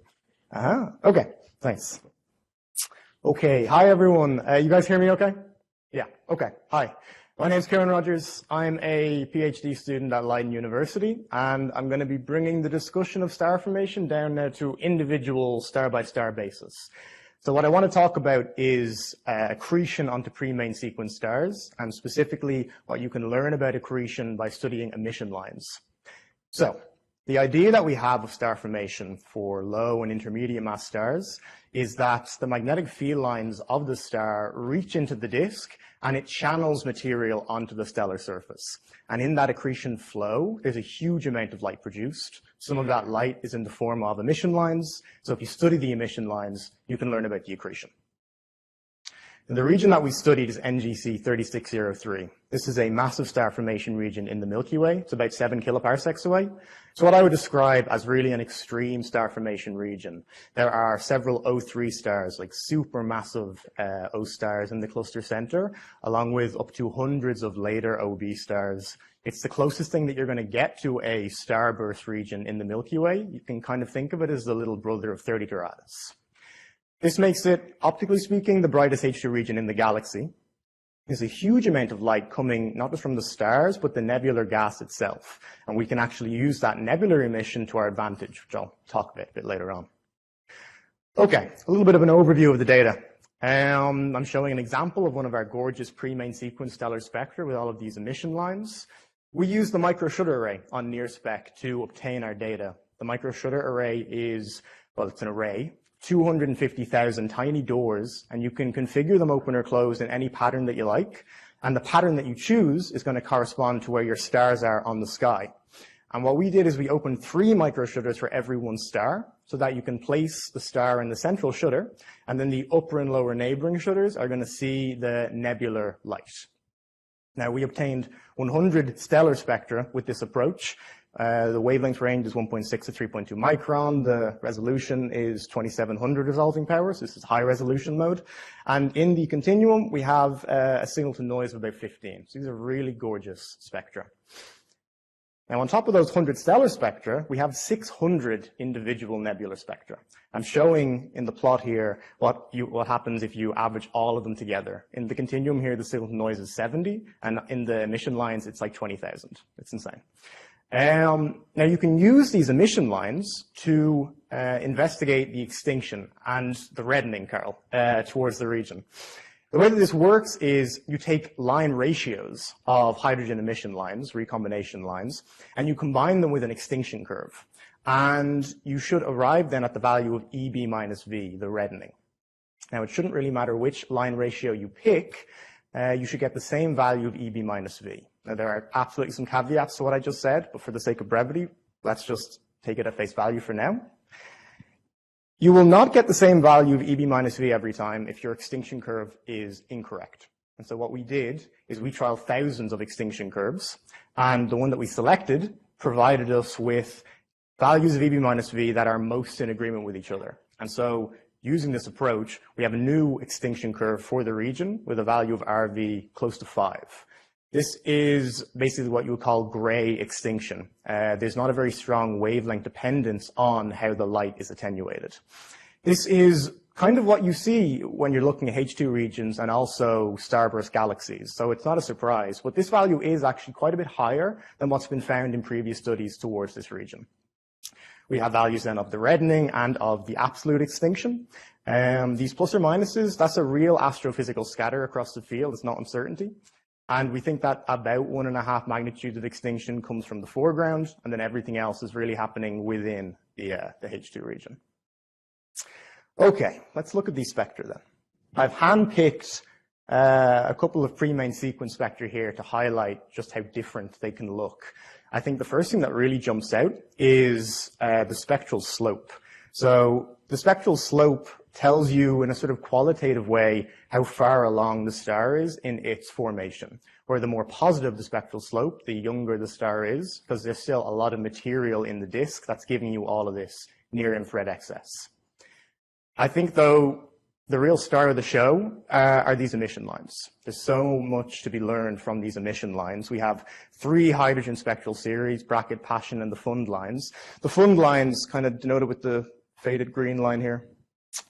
Okay. Thanks. Okay. Hi, everyone. You guys hear me okay? Yeah. Okay. Hi. My name is Kieran Rogers. I'm a PhD student at Leiden University, and I'm going to be bringing the discussion of star formation down now to individual star-by-star basis. So what I want to talk about is accretion onto pre-main sequence stars, and specifically what you can learn about accretion by studying emission lines. So the idea that we have of star formation for low and intermediate mass stars is that the magnetic field lines of the star reach into the disk and it channels material onto the stellar surface. And in that accretion flow, there's a huge amount of light produced. Some of that light is in the form of emission lines. So if you study the emission lines, you can learn about the accretion. And the region that we studied is NGC 3603. This is a massive star formation region in the Milky Way. It's about 7 kiloparsecs away. So what I would describe as really an extreme star formation region. There are several O3 stars, like supermassive O stars in the cluster center, along with up to hundreds of later OB stars. It's the closest thing that you're going to get to a starburst region in the Milky Way. You can kind of think of it as the little brother of 30 Doradus. This makes it, optically speaking, the brightest H2 region in the galaxy. There's a huge amount of light coming not just from the stars, but the nebular gas itself. And we can actually use that nebular emission to our advantage, which I'll talk about a bit later on. Okay, a little bit of an overview of the data. I'm showing an example of one of our gorgeous pre-main sequence stellar spectra with all of these emission lines. We use the microshutter array on NearSpec to obtain our data. The microshutter array is, well, it's an array. 250,000 tiny doors, and you can configure them open or close in any pattern that you like. And the pattern that you choose is going to correspond to where your stars are on the sky. And what we did is we opened 3 microshutters for every one star, so that you can place the star in the central shutter, and then the upper and lower neighboring shutters are going to see the nebular light. Now, we obtained 100 stellar spectra with this approach. The wavelength range is 1.6 to 3.2 micron. The resolution is 2700 resolving power, so this is high resolution mode. And in the continuum, we have a signal to noise of about 15. So these are really gorgeous spectra. Now, on top of those 100 stellar spectra, we have 600 individual nebular spectra. I'm showing in the plot here what happens if you average all of them together. In the continuum here, the signal to noise is 70, and in the emission lines, it's like 20,000. It's insane. Now, you can use these emission lines to investigate the extinction and the reddening, Carl, towards the region. The way that this works is you take line ratios of hydrogen emission lines, recombination lines, and you combine them with an extinction curve. And you should arrive then at the value of EB minus V, the reddening. Now, it shouldn't really matter which line ratio you pick. You should get the same value of EB minus V. Now, there are absolutely some caveats to what I just said, but for the sake of brevity, let's just take it at face value for now. You will not get the same value of EB minus V every time if your extinction curve is incorrect. And so what we did is we trialed thousands of extinction curves, and the one that we selected provided us with values of EB minus V that are most in agreement with each other. And so using this approach, we have a new extinction curve for the region with a value of RV close to 5. This is basically what you would call gray extinction. There's not a very strong wavelength dependence on how the light is attenuated. This is kind of what you see when you're looking at H2 regions and also starburst galaxies. So it's not a surprise, but this value is actually quite a bit higher than what's been found in previous studies towards this region. We have values then of the reddening and of the absolute extinction. These plus or minuses, that's a real astrophysical scatter across the field. It's not uncertainty. And we think that about 1.5 magnitudes of extinction comes from the foreground, and then everything else is really happening within the H2 region. Okay, let's look at these spectra then. I've handpicked a couple of pre-main sequence spectra here to highlight just how different they can look. I think the first thing that really jumps out is the spectral slope. So the spectral slope tells you in a sort of qualitative way how far along the star is in its formation. Where the more positive the spectral slope, the younger the star is, because there's still a lot of material in the disk that's giving you all of this near-infrared excess. I think, though, the real star of the show are these emission lines. There's so much to be learned from these emission lines. We have 3 hydrogen spectral series, bracket, passion, and the fund lines. The fund lines, kind of denoted with the faded green line here,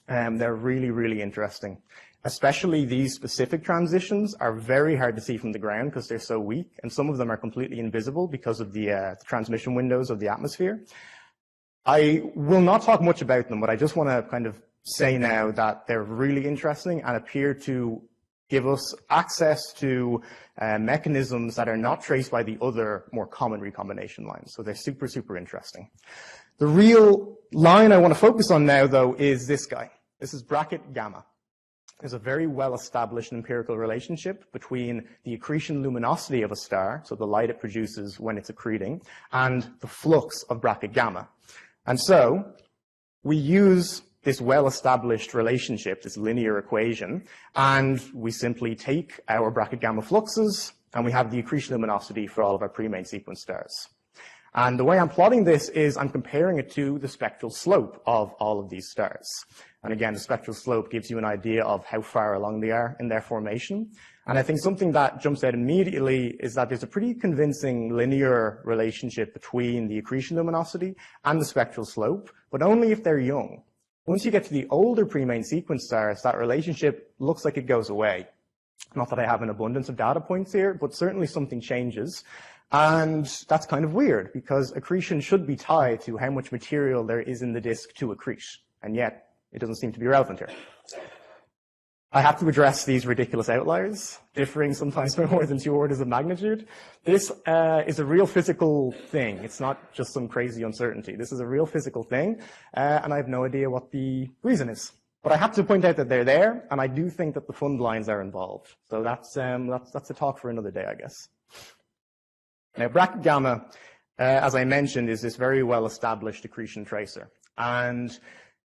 they're really, really interesting. Especially these specific transitions are very hard to see from the ground because they're so weak, and some of them are completely invisible because of the transmission windows of the atmosphere. I will not talk much about them, but I just want to kind of say now that they're really interesting and appear to give us access to mechanisms that are not traced by the other more common recombination lines. So they're super, super interesting. The real line I want to focus on now, though, is this guy. This is bracket gamma. There's a very well-established empirical relationship between the accretion luminosity of a star, so the light it produces when it's accreting, and the flux of bracket gamma. And so we use this well-established relationship, this linear equation, and we simply take our bracket gamma fluxes, and we have the accretion luminosity for all of our pre-main sequence stars. And the way I'm plotting this is I'm comparing it to the spectral slope of all of these stars. And again, the spectral slope gives you an idea of how far along they are in their formation. And I think something that jumps out immediately is that there's a pretty convincing linear relationship between the accretion luminosity and the spectral slope, but only if they're young. Once you get to the older pre-main sequence stars, that relationship looks like it goes away. Not that I have an abundance of data points here, but certainly something changes. And that's kind of weird because accretion should be tied to how much material there is in the disk to accrete. And yet it doesn't seem to be relevant here. I have to address these ridiculous outliers, differing sometimes by more than 2 orders of magnitude. This is a real physical thing. It's not just some crazy uncertainty. This is a real physical thing, and I have no idea what the reason is. But I have to point out that they're there, and I do think that the fund lines are involved. So that's a talk for another day, I guess. Now, bracket gamma, as I mentioned, is this very well-established accretion tracer. And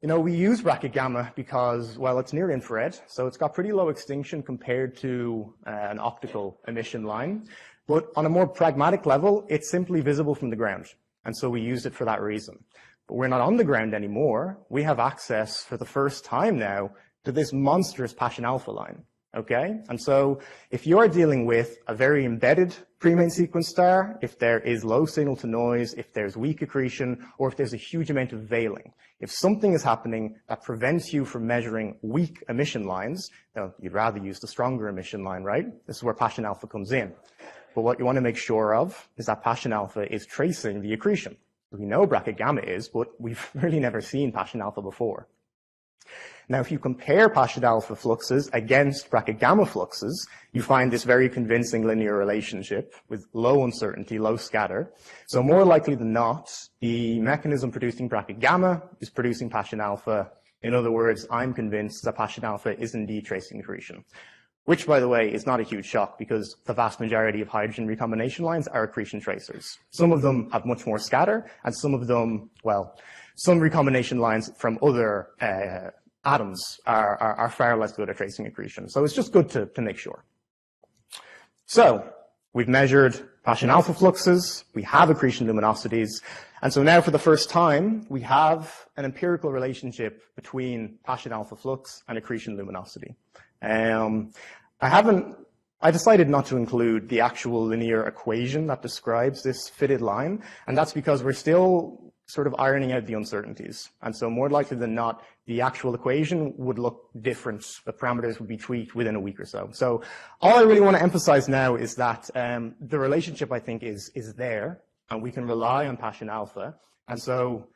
we use bracket gamma because, well, it's near infrared, so it's got pretty low extinction compared to an optical emission line. But on a more pragmatic level, it's simply visible from the ground. And so we use it for that reason. But we're not on the ground anymore. We have access for the first time now to this monstrous Paschen alpha line. Okay? And so if you're dealing with a very embedded pre-main sequence star, if there is low signal to noise, if there's weak accretion, or if there's a huge amount of veiling, if something is happening that prevents you from measuring weak emission lines, now you'd rather use the stronger emission line, right? This is where Paschen alpha comes in. But what you want to make sure of is that Paschen alpha is tracing the accretion. We know bracket gamma is, but we've really never seen Paschen alpha before. Now, if you compare Paschen alpha fluxes against bracket gamma fluxes, you find this very convincing linear relationship with low uncertainty, low scatter. So more likely than not, the mechanism producing bracket gamma is producing Paschen alpha. In other words, I'm convinced that Paschen alpha is indeed tracing accretion, which, by the way, is not a huge shock because the vast majority of hydrogen recombination lines are accretion tracers. Some of them have much more scatter, and some of them, well, some recombination lines from other atoms are far less good at tracing accretion. So it's just good to make sure. So we've measured Paschen alpha fluxes, we have accretion luminosities, and so now for the first time, we have an empirical relationship between Paschen alpha flux and accretion luminosity. I decided not to include the actual linear equation that describes this fitted line, and that's because we're still sort of ironing out the uncertainties. And so more likely than not, the actual equation would look different. The parameters would be tweaked within a week or so. So all I really want to emphasize now is that the relationship, I think, is there, and we can rely on Paschen alpha. And so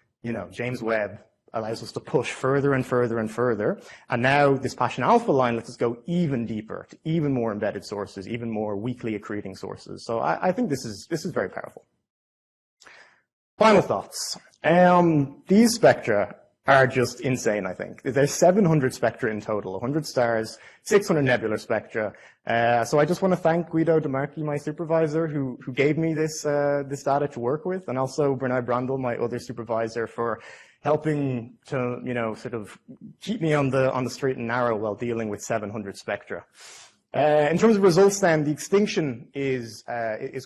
James Webb allows us to push further and further and further. And now this Passion Alpha line lets us go even deeper to even more embedded sources, even more weakly accreting sources. So I think this is very powerful. Final thoughts. These spectra are just insane, I think. There's 700 spectra in total, 100 stars, 600 nebular spectra. So I just want to thank Guido DeMarchi, my supervisor, who gave me this data to work with, and also Bernard Brandl, my other supervisor, for helping to, sort of keep me on the straight and narrow while dealing with 700 spectra. In terms of results then, the extinction is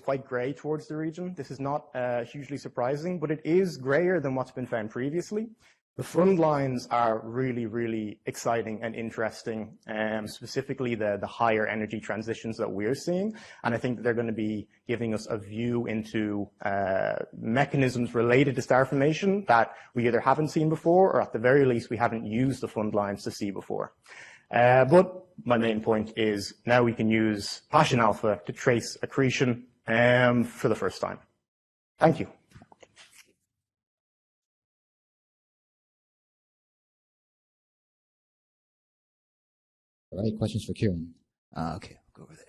quite gray towards the region. This is not hugely surprising, but it is grayer than what's been found previously. The fund lines are really, really exciting and interesting, specifically the higher energy transitions that we're seeing. And I think that they're going to be giving us a view into mechanisms related to star formation that we either haven't seen before, or at the very least, we haven't used the fund lines to see before. But my main point is now we can use Passion Alpha to trace accretion for the first time. Thank you. All right, questions for Kieran. Okay, I'll go over there.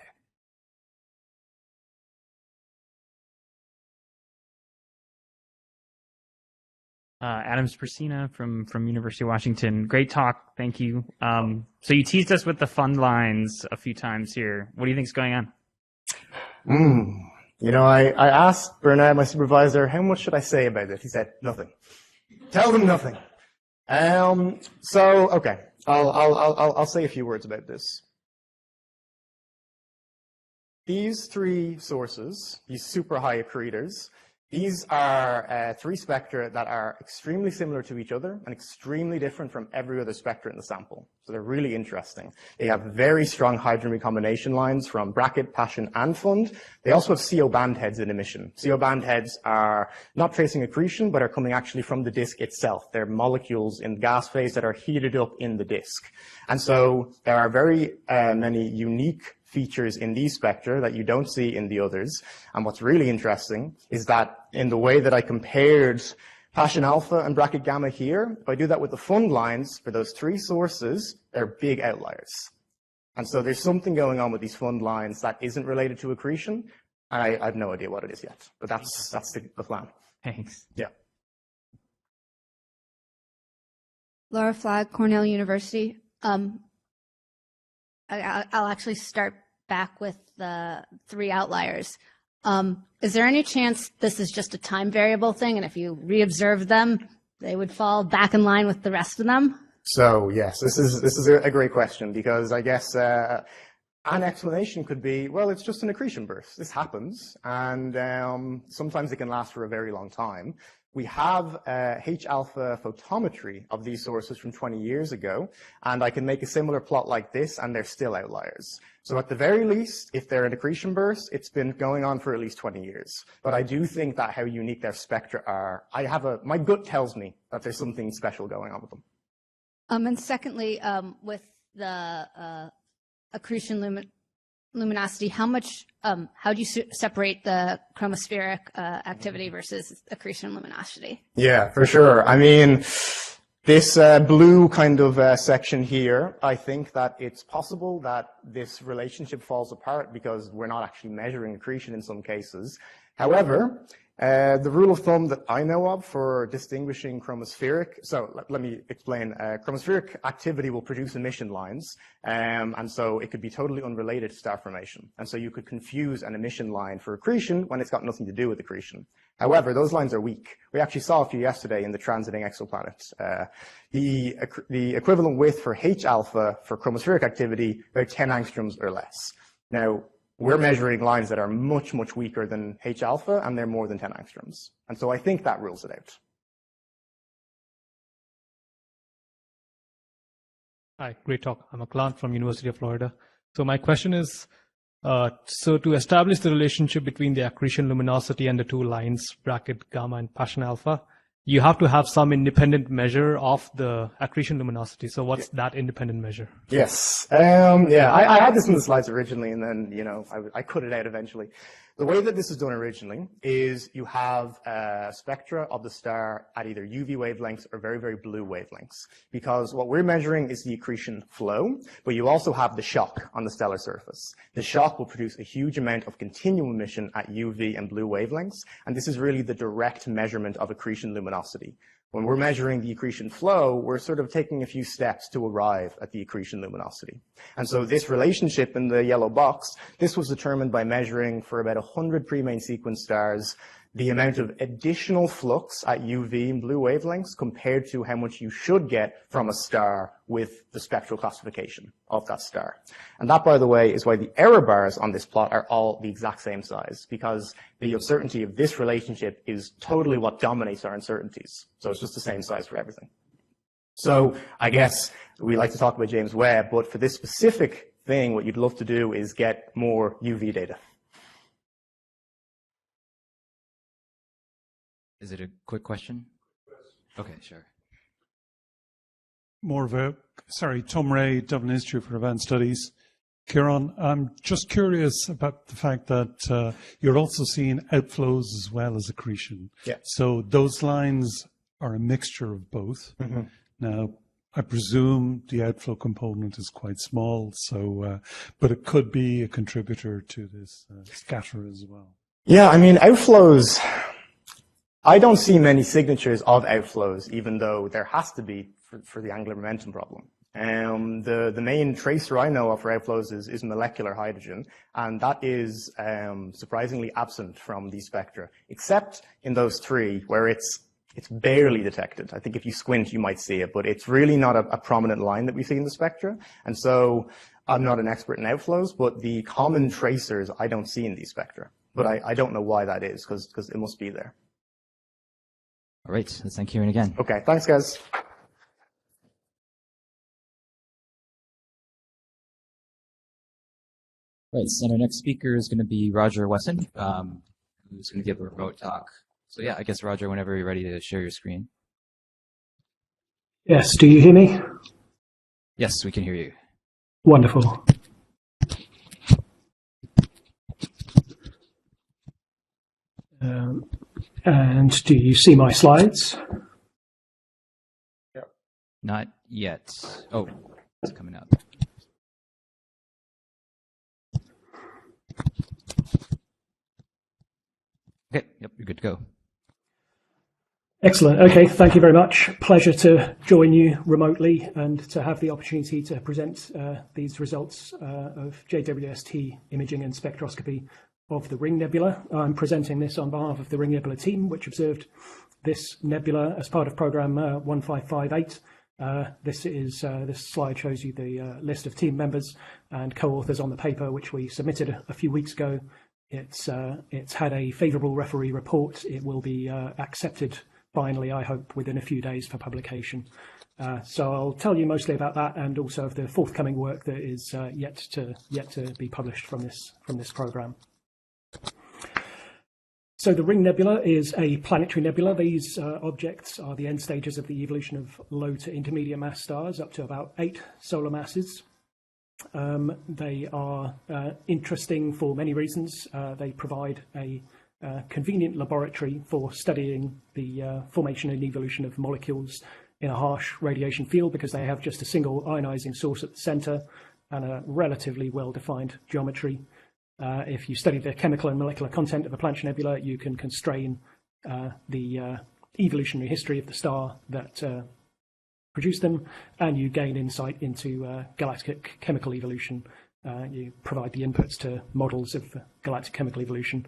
Adam Spursina from University of Washington. Great talk. Thank you. So you teased us with the fund lines a few times here. What do you think is going on? I asked Bernard, my supervisor, how much should I say about it? He said, nothing. Tell them nothing. Okay, I'll say a few words about this. These three sources, these super high accretors, these are three spectra that are extremely similar to each other and extremely different from every other spectra in the sample. So they're really interesting. They have very strong hydrogen recombination lines from bracket, passion, and fund. They also have CO band heads in emission. CO band heads are not tracing accretion, but are coming actually from the disk itself. They're molecules in the gas phase that are heated up in the disk. And so there are very many unique features in these spectra that you don't see in the others. And what's really interesting is that in the way that I compared Passion Alpha and bracket gamma here, if I do that with the fund lines for those three sources, they're big outliers. And so there's something going on with these fund lines that isn't related to accretion. And I have no idea what it is yet, but that's the plan. Thanks. Yeah. Laura Flagg, Cornell University. I'll actually start back with the three outliers. Is there any chance this is just a time variable thing, and if you reobserve them, they would fall back in line with the rest of them? So yes, this is a great question, because I guess an explanation could be, well, it's just an accretion burst. This happens, and sometimes it can last for a very long time. We have H-alpha photometry of these sources from 20 years ago, and I can make a similar plot like this, and they're still outliers. So at the very least, if they're an accretion burst, it's been going on for at least 20 years. But I do think that how unique their spectra are, my gut tells me that there's something special going on with them. And secondly, with the accretion luminosity, how do you separate the chromospheric activity versus accretion luminosity? Yeah, for sure. I mean, this blue kind of section here, I think that it's possible that this relationship falls apart because we're not actually measuring accretion in some cases. However, the rule of thumb that I know of for distinguishing chromospheric, so let me explain. Chromospheric activity will produce emission lines, and so it could be totally unrelated to star formation. And so you could confuse an emission line for accretion when it's got nothing to do with accretion. However, those lines are weak. We actually saw a few yesterday in the transiting exoplanets. The equivalent width for H-alpha for chromospheric activity, about 10 angstroms or less. Now, we're measuring lines that are much, much weaker than H-alpha, and they're more than 10 angstroms. And so I think that rules it out. Hi, great talk. I'm Aklant from University of Florida. So my question is, so to establish the relationship between the accretion luminosity and the two lines, bracket gamma and Passion alpha, you have to have some independent measure of the accretion luminosity. So what's that independent measure? Yes. I had this in the slides originally, and then, I cut it out eventually. The way that this is done originally is you have a spectra of the star at either UV wavelengths or very, very blue wavelengths, because what we're measuring is the accretion flow, but you also have the shock on the stellar surface. The shock will produce a huge amount of continuum emission at UV and blue wavelengths, and this is really the direct measurement of accretion luminosity. When we're measuring the accretion flow, we're sort of taking a few steps to arrive at the accretion luminosity. And so this relationship in the yellow box, this was determined by measuring for about 100 pre-main sequence stars the amount of additional flux at UV and blue wavelengths compared to how much you should get from a star with the spectral classification of that star. And that, by the way, is why the error bars on this plot are all the exact same size, because the uncertainty of this relationship is totally what dominates our uncertainties. So it's just the same size for everything. So I guess we like to talk about James Webb, but for this specific thing, what you'd love to do is get more UV data. Is it a quick question? Okay, sure. More of a, sorry, Tom Ray, Dublin Institute for Advanced Studies. Kieran, I'm just curious about the fact that you're also seeing outflows as well as accretion. Yeah. So those lines are a mixture of both. Mm-hmm. Now, I presume the outflow component is quite small, so but it could be a contributor to this scatter as well. Yeah, I mean, outflows, I don't see many signatures of outflows, even though there has to be for the angular momentum problem. The main tracer I know of for outflows is molecular hydrogen, and that is surprisingly absent from these spectra, except in those three where it's barely detected. I think if you squint, you might see it, but it's really not a prominent line that we see in the spectra. And so I'm not an expert in outflows, but the common tracers I don't see in these spectra. But I don't know why that is, because it must be there. All right, let's thank Kieran again. Okay, thanks, guys. Right, so our next speaker is going to be Roger Wesson, who's going to give a remote talk. So yeah, I guess Roger, whenever you're ready to share your screen. Yes, do you hear me? Yes, we can hear you. Wonderful. And do you see my slides? Not yet. Oh, it's coming up. Okay, yep, you're good to go. Excellent. Okay, thank you very much. Pleasure to join you remotely and to have the opportunity to present these results of JWST imaging and spectroscopy of the Ring Nebula. I'm presenting this on behalf of the Ring Nebula team, which observed this nebula as part of program 1558. This slide shows you the list of team members and co-authors on the paper, which we submitted a few weeks ago. It's had a favourable referee report. It will be accepted finally, I hope, within a few days for publication. So I'll tell you mostly about that and also of the forthcoming work that is yet to be published from this program. So the Ring Nebula is a planetary nebula. These objects are the end stages of the evolution of low to intermediate mass stars up to about 8 solar masses. They are interesting for many reasons. They provide a convenient laboratory for studying the formation and evolution of molecules in a harsh radiation field because they have just a single ionizing source at the center and a relatively well-defined geometry. If you study the chemical and molecular content of a planetary nebula, you can constrain the evolutionary history of the star that produced them, and you gain insight into galactic chemical evolution. You provide the inputs to models of galactic chemical evolution.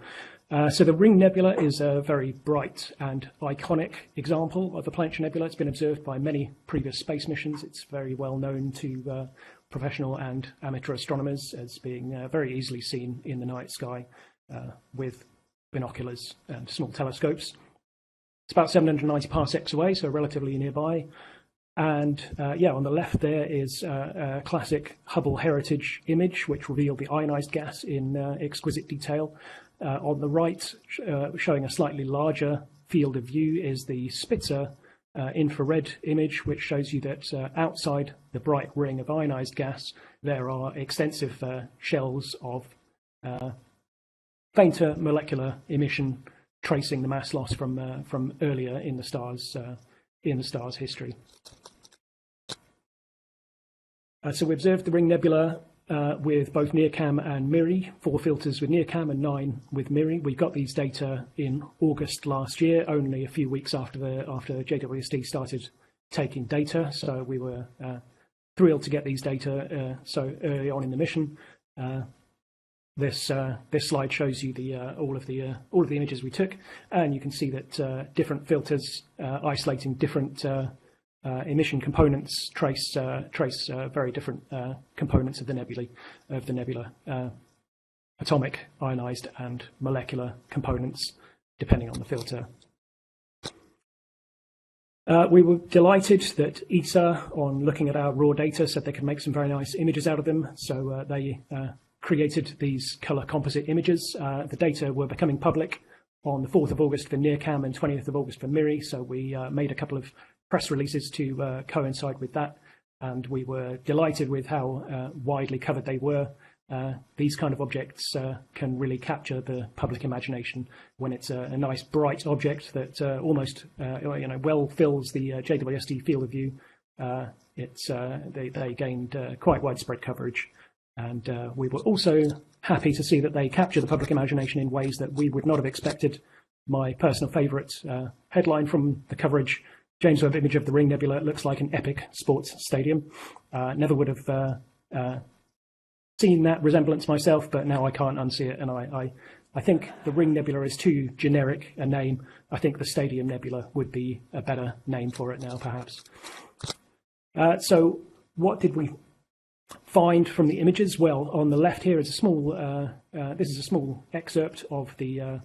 So the Ring Nebula is a very bright and iconic example of the planetary nebula. It's been observed by many previous space missions. It's very well known to professional and amateur astronomers as being very easily seen in the night sky with binoculars and small telescopes. It's about 790 parsecs away, so relatively nearby. And on the left there is a classic Hubble heritage image, which revealed the ionized gas in exquisite detail. On the right, showing a slightly larger field of view, is the Spitzer infrared image, which shows you that outside the bright ring of ionized gas, there are extensive shells of fainter molecular emission tracing the mass loss from earlier in the star's history. So we observed the Ring Nebula with both NIRCam and MIRI, 4 filters with NIRCam and 9 with MIRI. We got these data in August last year, only a few weeks after JWST started taking data. So we were thrilled to get these data so early on in the mission. This slide shows you all of the images we took, and you can see that different filters isolating different emission components trace very different components of the nebula, atomic, ionized, and molecular components, depending on the filter. We were delighted that ESA, on looking at our raw data, said they could make some very nice images out of them. So they created these color composite images. The data were becoming public on the 4th of August for NIRCam and 20th of August for MIRI. So we made a couple of press releases to coincide with that. And we were delighted with how widely covered they were. These kind of objects can really capture the public imagination when it's a nice bright object that almost well fills the JWST field of view. They gained quite widespread coverage, and we were also happy to see that they capture the public imagination in ways that we would not have expected. My personal favourite headline from the coverage: James Webb image of the Ring Nebula looks like an epic sports stadium. Never would have seen that resemblance myself, but now I can't unsee it, and I think the Ring Nebula is too generic a name. I think the Stadium Nebula would be a better name for it now, perhaps. So what did we find from the images? Well, on the left here is a small, this is a small excerpt of the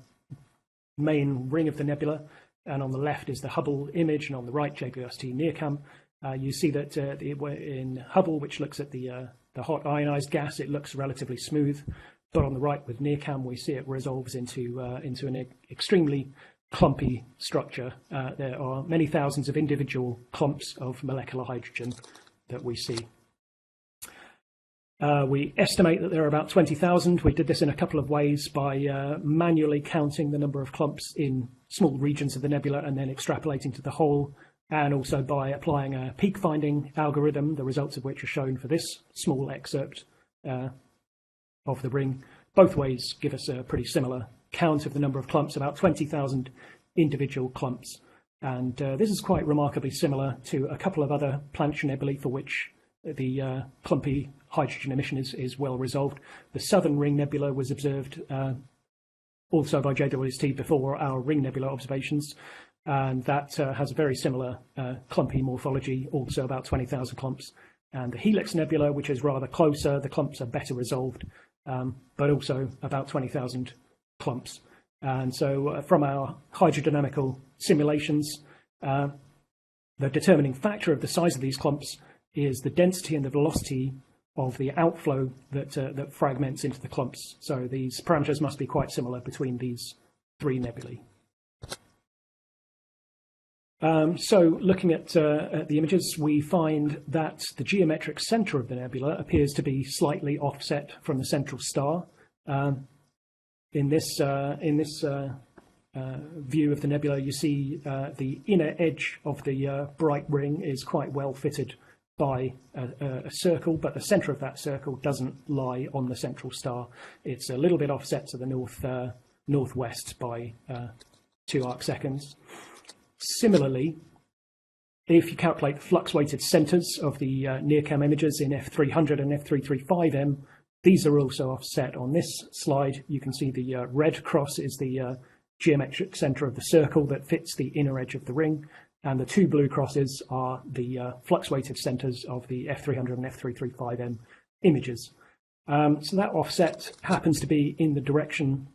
main ring of the nebula, and on the left is the Hubble image, and on the right, JWST NIRCam. You see that in Hubble, which looks at the hot ionized gas, it looks relatively smooth, but on the right with NIRCam, we see it resolves into an extremely clumpy structure. There are many thousands of individual clumps of molecular hydrogen that we see. We estimate that there are about 20,000. We did this in a couple of ways, by manually counting the number of clumps in small regions of the nebula and then extrapolating to the whole, and also by applying a peak finding algorithm, the results of which are shown for this small excerpt of the ring. Both ways give us a pretty similar count of the number of clumps, about 20,000 individual clumps. And this is quite remarkably similar to a couple of other planetary nebulae for which the clumpy hydrogen emission is well resolved. The Southern Ring Nebula was observed also by JWST before our Ring Nebula observations, and that has a very similar clumpy morphology, also about 20,000 clumps. And the Helix Nebula, which is rather closer, the clumps are better resolved, but also about 20,000 clumps. And so from our hydrodynamical simulations, the determining factor of the size of these clumps is the density and the velocity of the outflow that fragments into the clumps. So these parameters must be quite similar between these three nebulae. So looking at the images, we find that the geometric center of the nebula appears to be slightly offset from the central star. In this view of the nebula, you see the inner edge of the bright ring is quite well fitted by a circle, but the center of that circle doesn't lie on the central star. It's a little bit offset to the northwest by 2 arc seconds. Similarly, if you calculate the flux-weighted centers of the NIRCam images in F300 and F335M, these are also offset. On this slide, you can see the red cross is the geometric center of the circle that fits the inner edge of the ring, and the 2 blue crosses are the flux-weighted centers of the F300 and F335M images. So that offset happens to be in the direction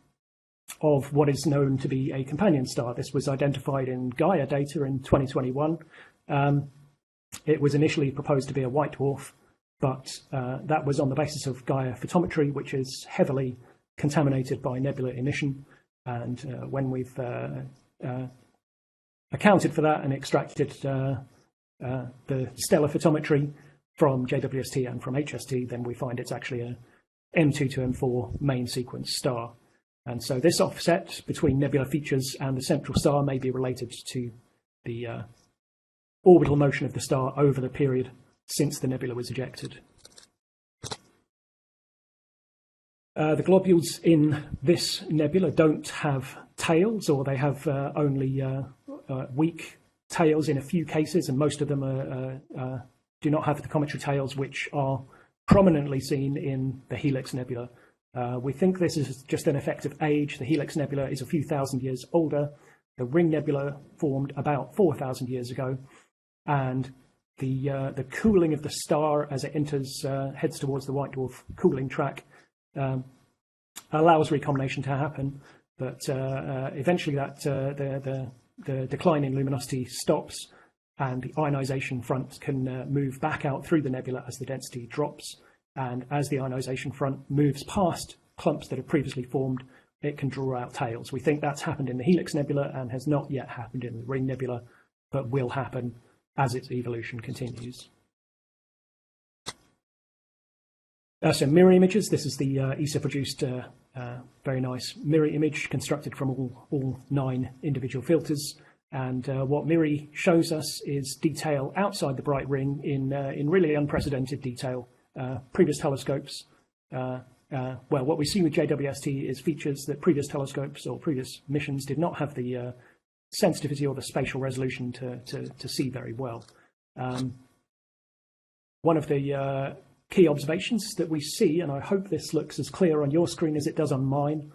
of what is known to be a companion star. This was identified in Gaia data in 2021. It was initially proposed to be a white dwarf, but that was on the basis of Gaia photometry, which is heavily contaminated by nebula emission. And when we've accounted for that and extracted the stellar photometry from JWST and from HST, then we find it's actually a M2 to M4 main sequence star. And so this offset between nebula features and the central star may be related to the orbital motion of the star over the period since the nebula was ejected. The globules in this nebula don't have tails, or they have only weak tails in a few cases, and most of them do not have the cometary tails, which are prominently seen in the Helix Nebula. We think this is just an effect of age. The Helix Nebula is a few thousand years older. The Ring Nebula formed about 4,000 years ago, and the cooling of the star as it heads towards the white dwarf cooling track allows recombination to happen, but eventually the decline in luminosity stops, and the ionization front can move back out through the nebula as the density drops. And as the ionization front moves past clumps that have previously formed, it can draw out tails. We think that's happened in the Helix Nebula and has not yet happened in the Ring Nebula, but will happen as its evolution continues. So mirror images. This is the ESA-produced very nice mirror image constructed from all 9 individual filters. And what MIRI shows us is detail outside the bright ring in really unprecedented detail. Previous telescopes, well, what we see with JWST is features that previous telescopes or previous missions did not have the sensitivity or the spatial resolution to see very well. One of the key observations that we see, and I hope this looks as clear on your screen as it does on mine,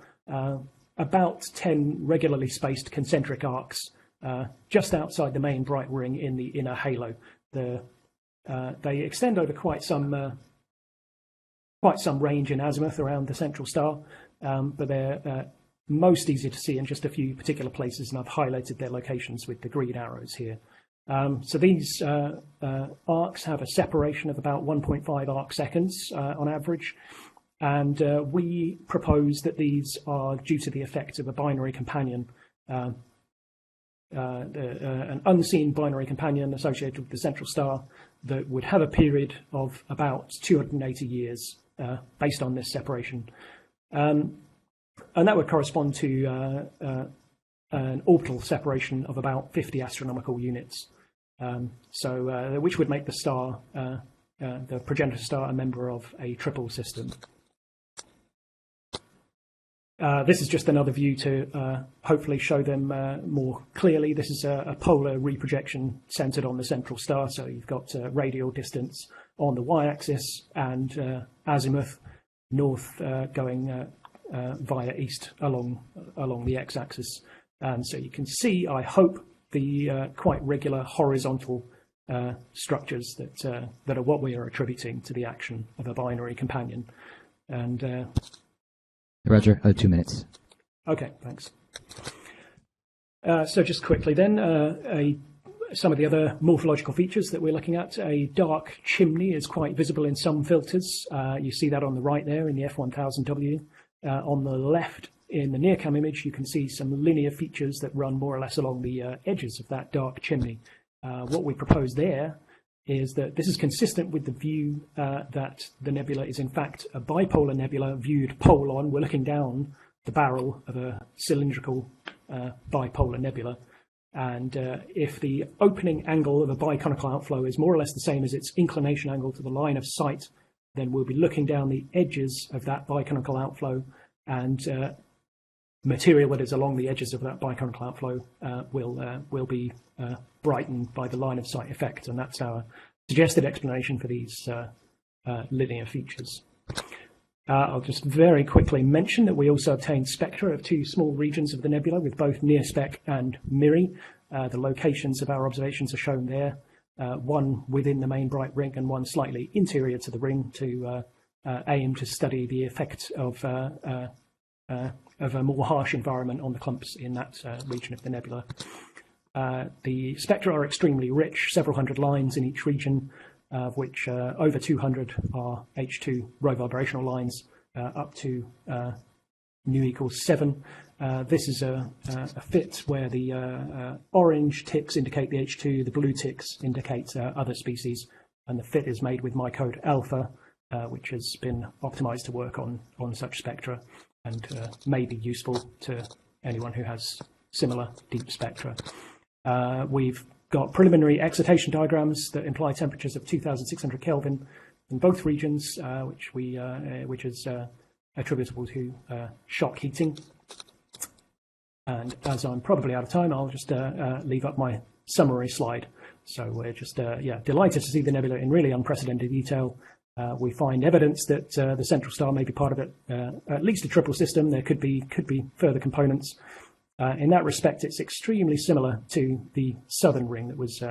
about 10 regularly spaced concentric arcs just outside the main bright ring in the inner halo. They extend over quite some range in azimuth around the central star, but they're most easy to see in just a few particular places, and I've highlighted their locations with the green arrows here. So these arcs have a separation of about 1.5 arc seconds on average, and we propose that these are due to the effect of a binary companion, an unseen binary companion associated with the central star that would have a period of about 280 years based on this separation. And that would correspond to an orbital separation of about 50 astronomical units. Which would make the star, the progenitor star, a member of a triple system. This is just another view to hopefully show them more clearly. This is a polar reprojection centered on the central star. So you've got radial distance on the y-axis and azimuth north going via east along the x-axis. And so you can see, I hope, the quite regular horizontal structures that are what we are attributing to the action of a binary companion. And Roger, 2 minutes. Okay, thanks. So just quickly then, some of the other morphological features that we're looking at. A dark chimney is quite visible in some filters. You see that on the right there in the F1000W. On the left, in the NearCam image, you can see some linear features that run more or less along the edges of that dark chimney. What we propose there is that this is consistent with the view that the nebula is in fact a bipolar nebula viewed pole on. We're looking down the barrel of a cylindrical bipolar nebula. And if the opening angle of a biconical outflow is more or less the same as its inclination angle to the line of sight, then we'll be looking down the edges of that biconical outflow, and material that is along the edges of that biconical outflow will be brightened by the line of sight effect, and that's our suggested explanation for these linear features. I'll just very quickly mention that we also obtained spectra of 2 small regions of the nebula with both NearSpec and MIRI. The locations of our observations are shown there, one within the main bright ring and one slightly interior to the ring, to aim to study the effect of a more harsh environment on the clumps in that region of the nebula. The spectra are extremely rich, several hundred lines in each region, of which over 200 are H2 row vibrational lines, up to nu equals 7. This is a fit where the orange ticks indicate the H2, the blue ticks indicate other species, and the fit is made with my code alpha, which has been optimized to work on such spectra. may be useful to anyone who has similar deep spectra. We've got preliminary excitation diagrams that imply temperatures of 2,600 Kelvin in both regions, which is attributable to shock heating. And as I'm probably out of time, I'll just leave up my summary slide. So we're just delighted to see the nebula in really unprecedented detail. We find evidence that the central star may be part of at least a triple system. There could be further components. In that respect, it's extremely similar to the southern ring that was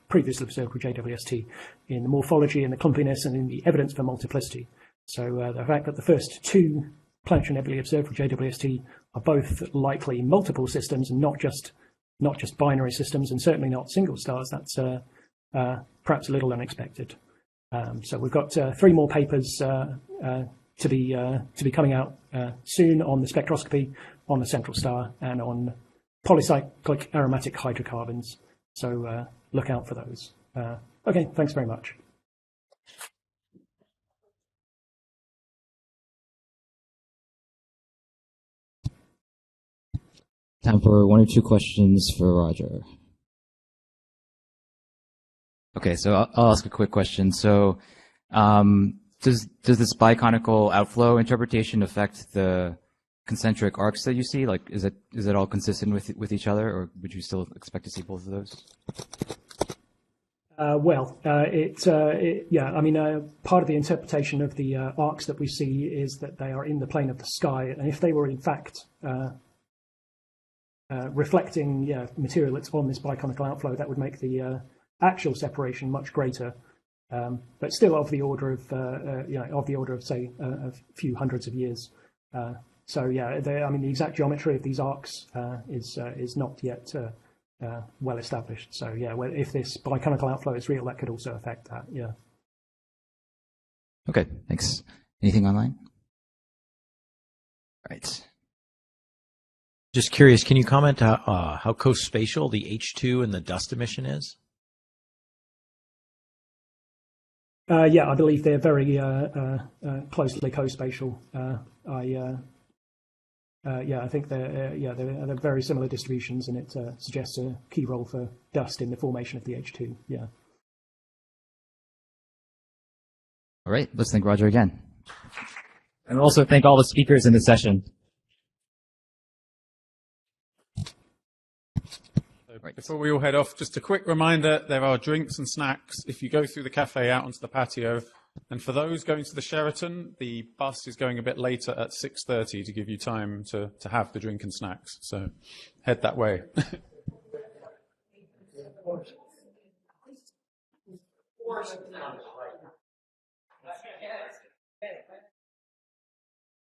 previously observed with JWST in the morphology and the clumpiness and in the evidence for multiplicity. So the fact that the first two planetary nebulae observed with JWST are both likely multiple systems and not just binary systems, and certainly not single stars, that's perhaps a little unexpected. So we've got 3 more papers to be coming out soon on the spectroscopy, on the central star, and on polycyclic aromatic hydrocarbons. So look out for those. Okay, thanks very much. Time for 1 or 2 questions for Roger. Okay, so I'll ask a quick question. So does this biconical outflow interpretation affect the concentric arcs that you see? Like, is it all consistent with each other, or would you still expect to see both of those? Yeah, I mean, part of the interpretation of the arcs that we see is that they are in the plane of the sky, and if they were in fact reflecting material that's on this biconical outflow, that would make the actual separation much greater, but still of the order of say a few hundreds of years. So yeah, I mean, the exact geometry of these arcs is not yet well established. So yeah, well, if this biconical outflow is real, that could also affect that. Yeah. Okay, thanks. Anything online? All right. Just curious, can you comment how co-spatial the H2 and the dust emission is? Yeah, I believe they're very closely co-spatial. I think they're very similar distributions, and it suggests a key role for dust in the formation of the H2. Yeah. All right, let's thank Roger again. And also thank all the speakers in the session. Before we all head off, just a quick reminder, there are drinks and snacks if you go through the cafe out onto the patio. And for those going to the Sheraton, the bus is going a bit later at 6:30 to give you time to have the drink and snacks. So head that way. Of course.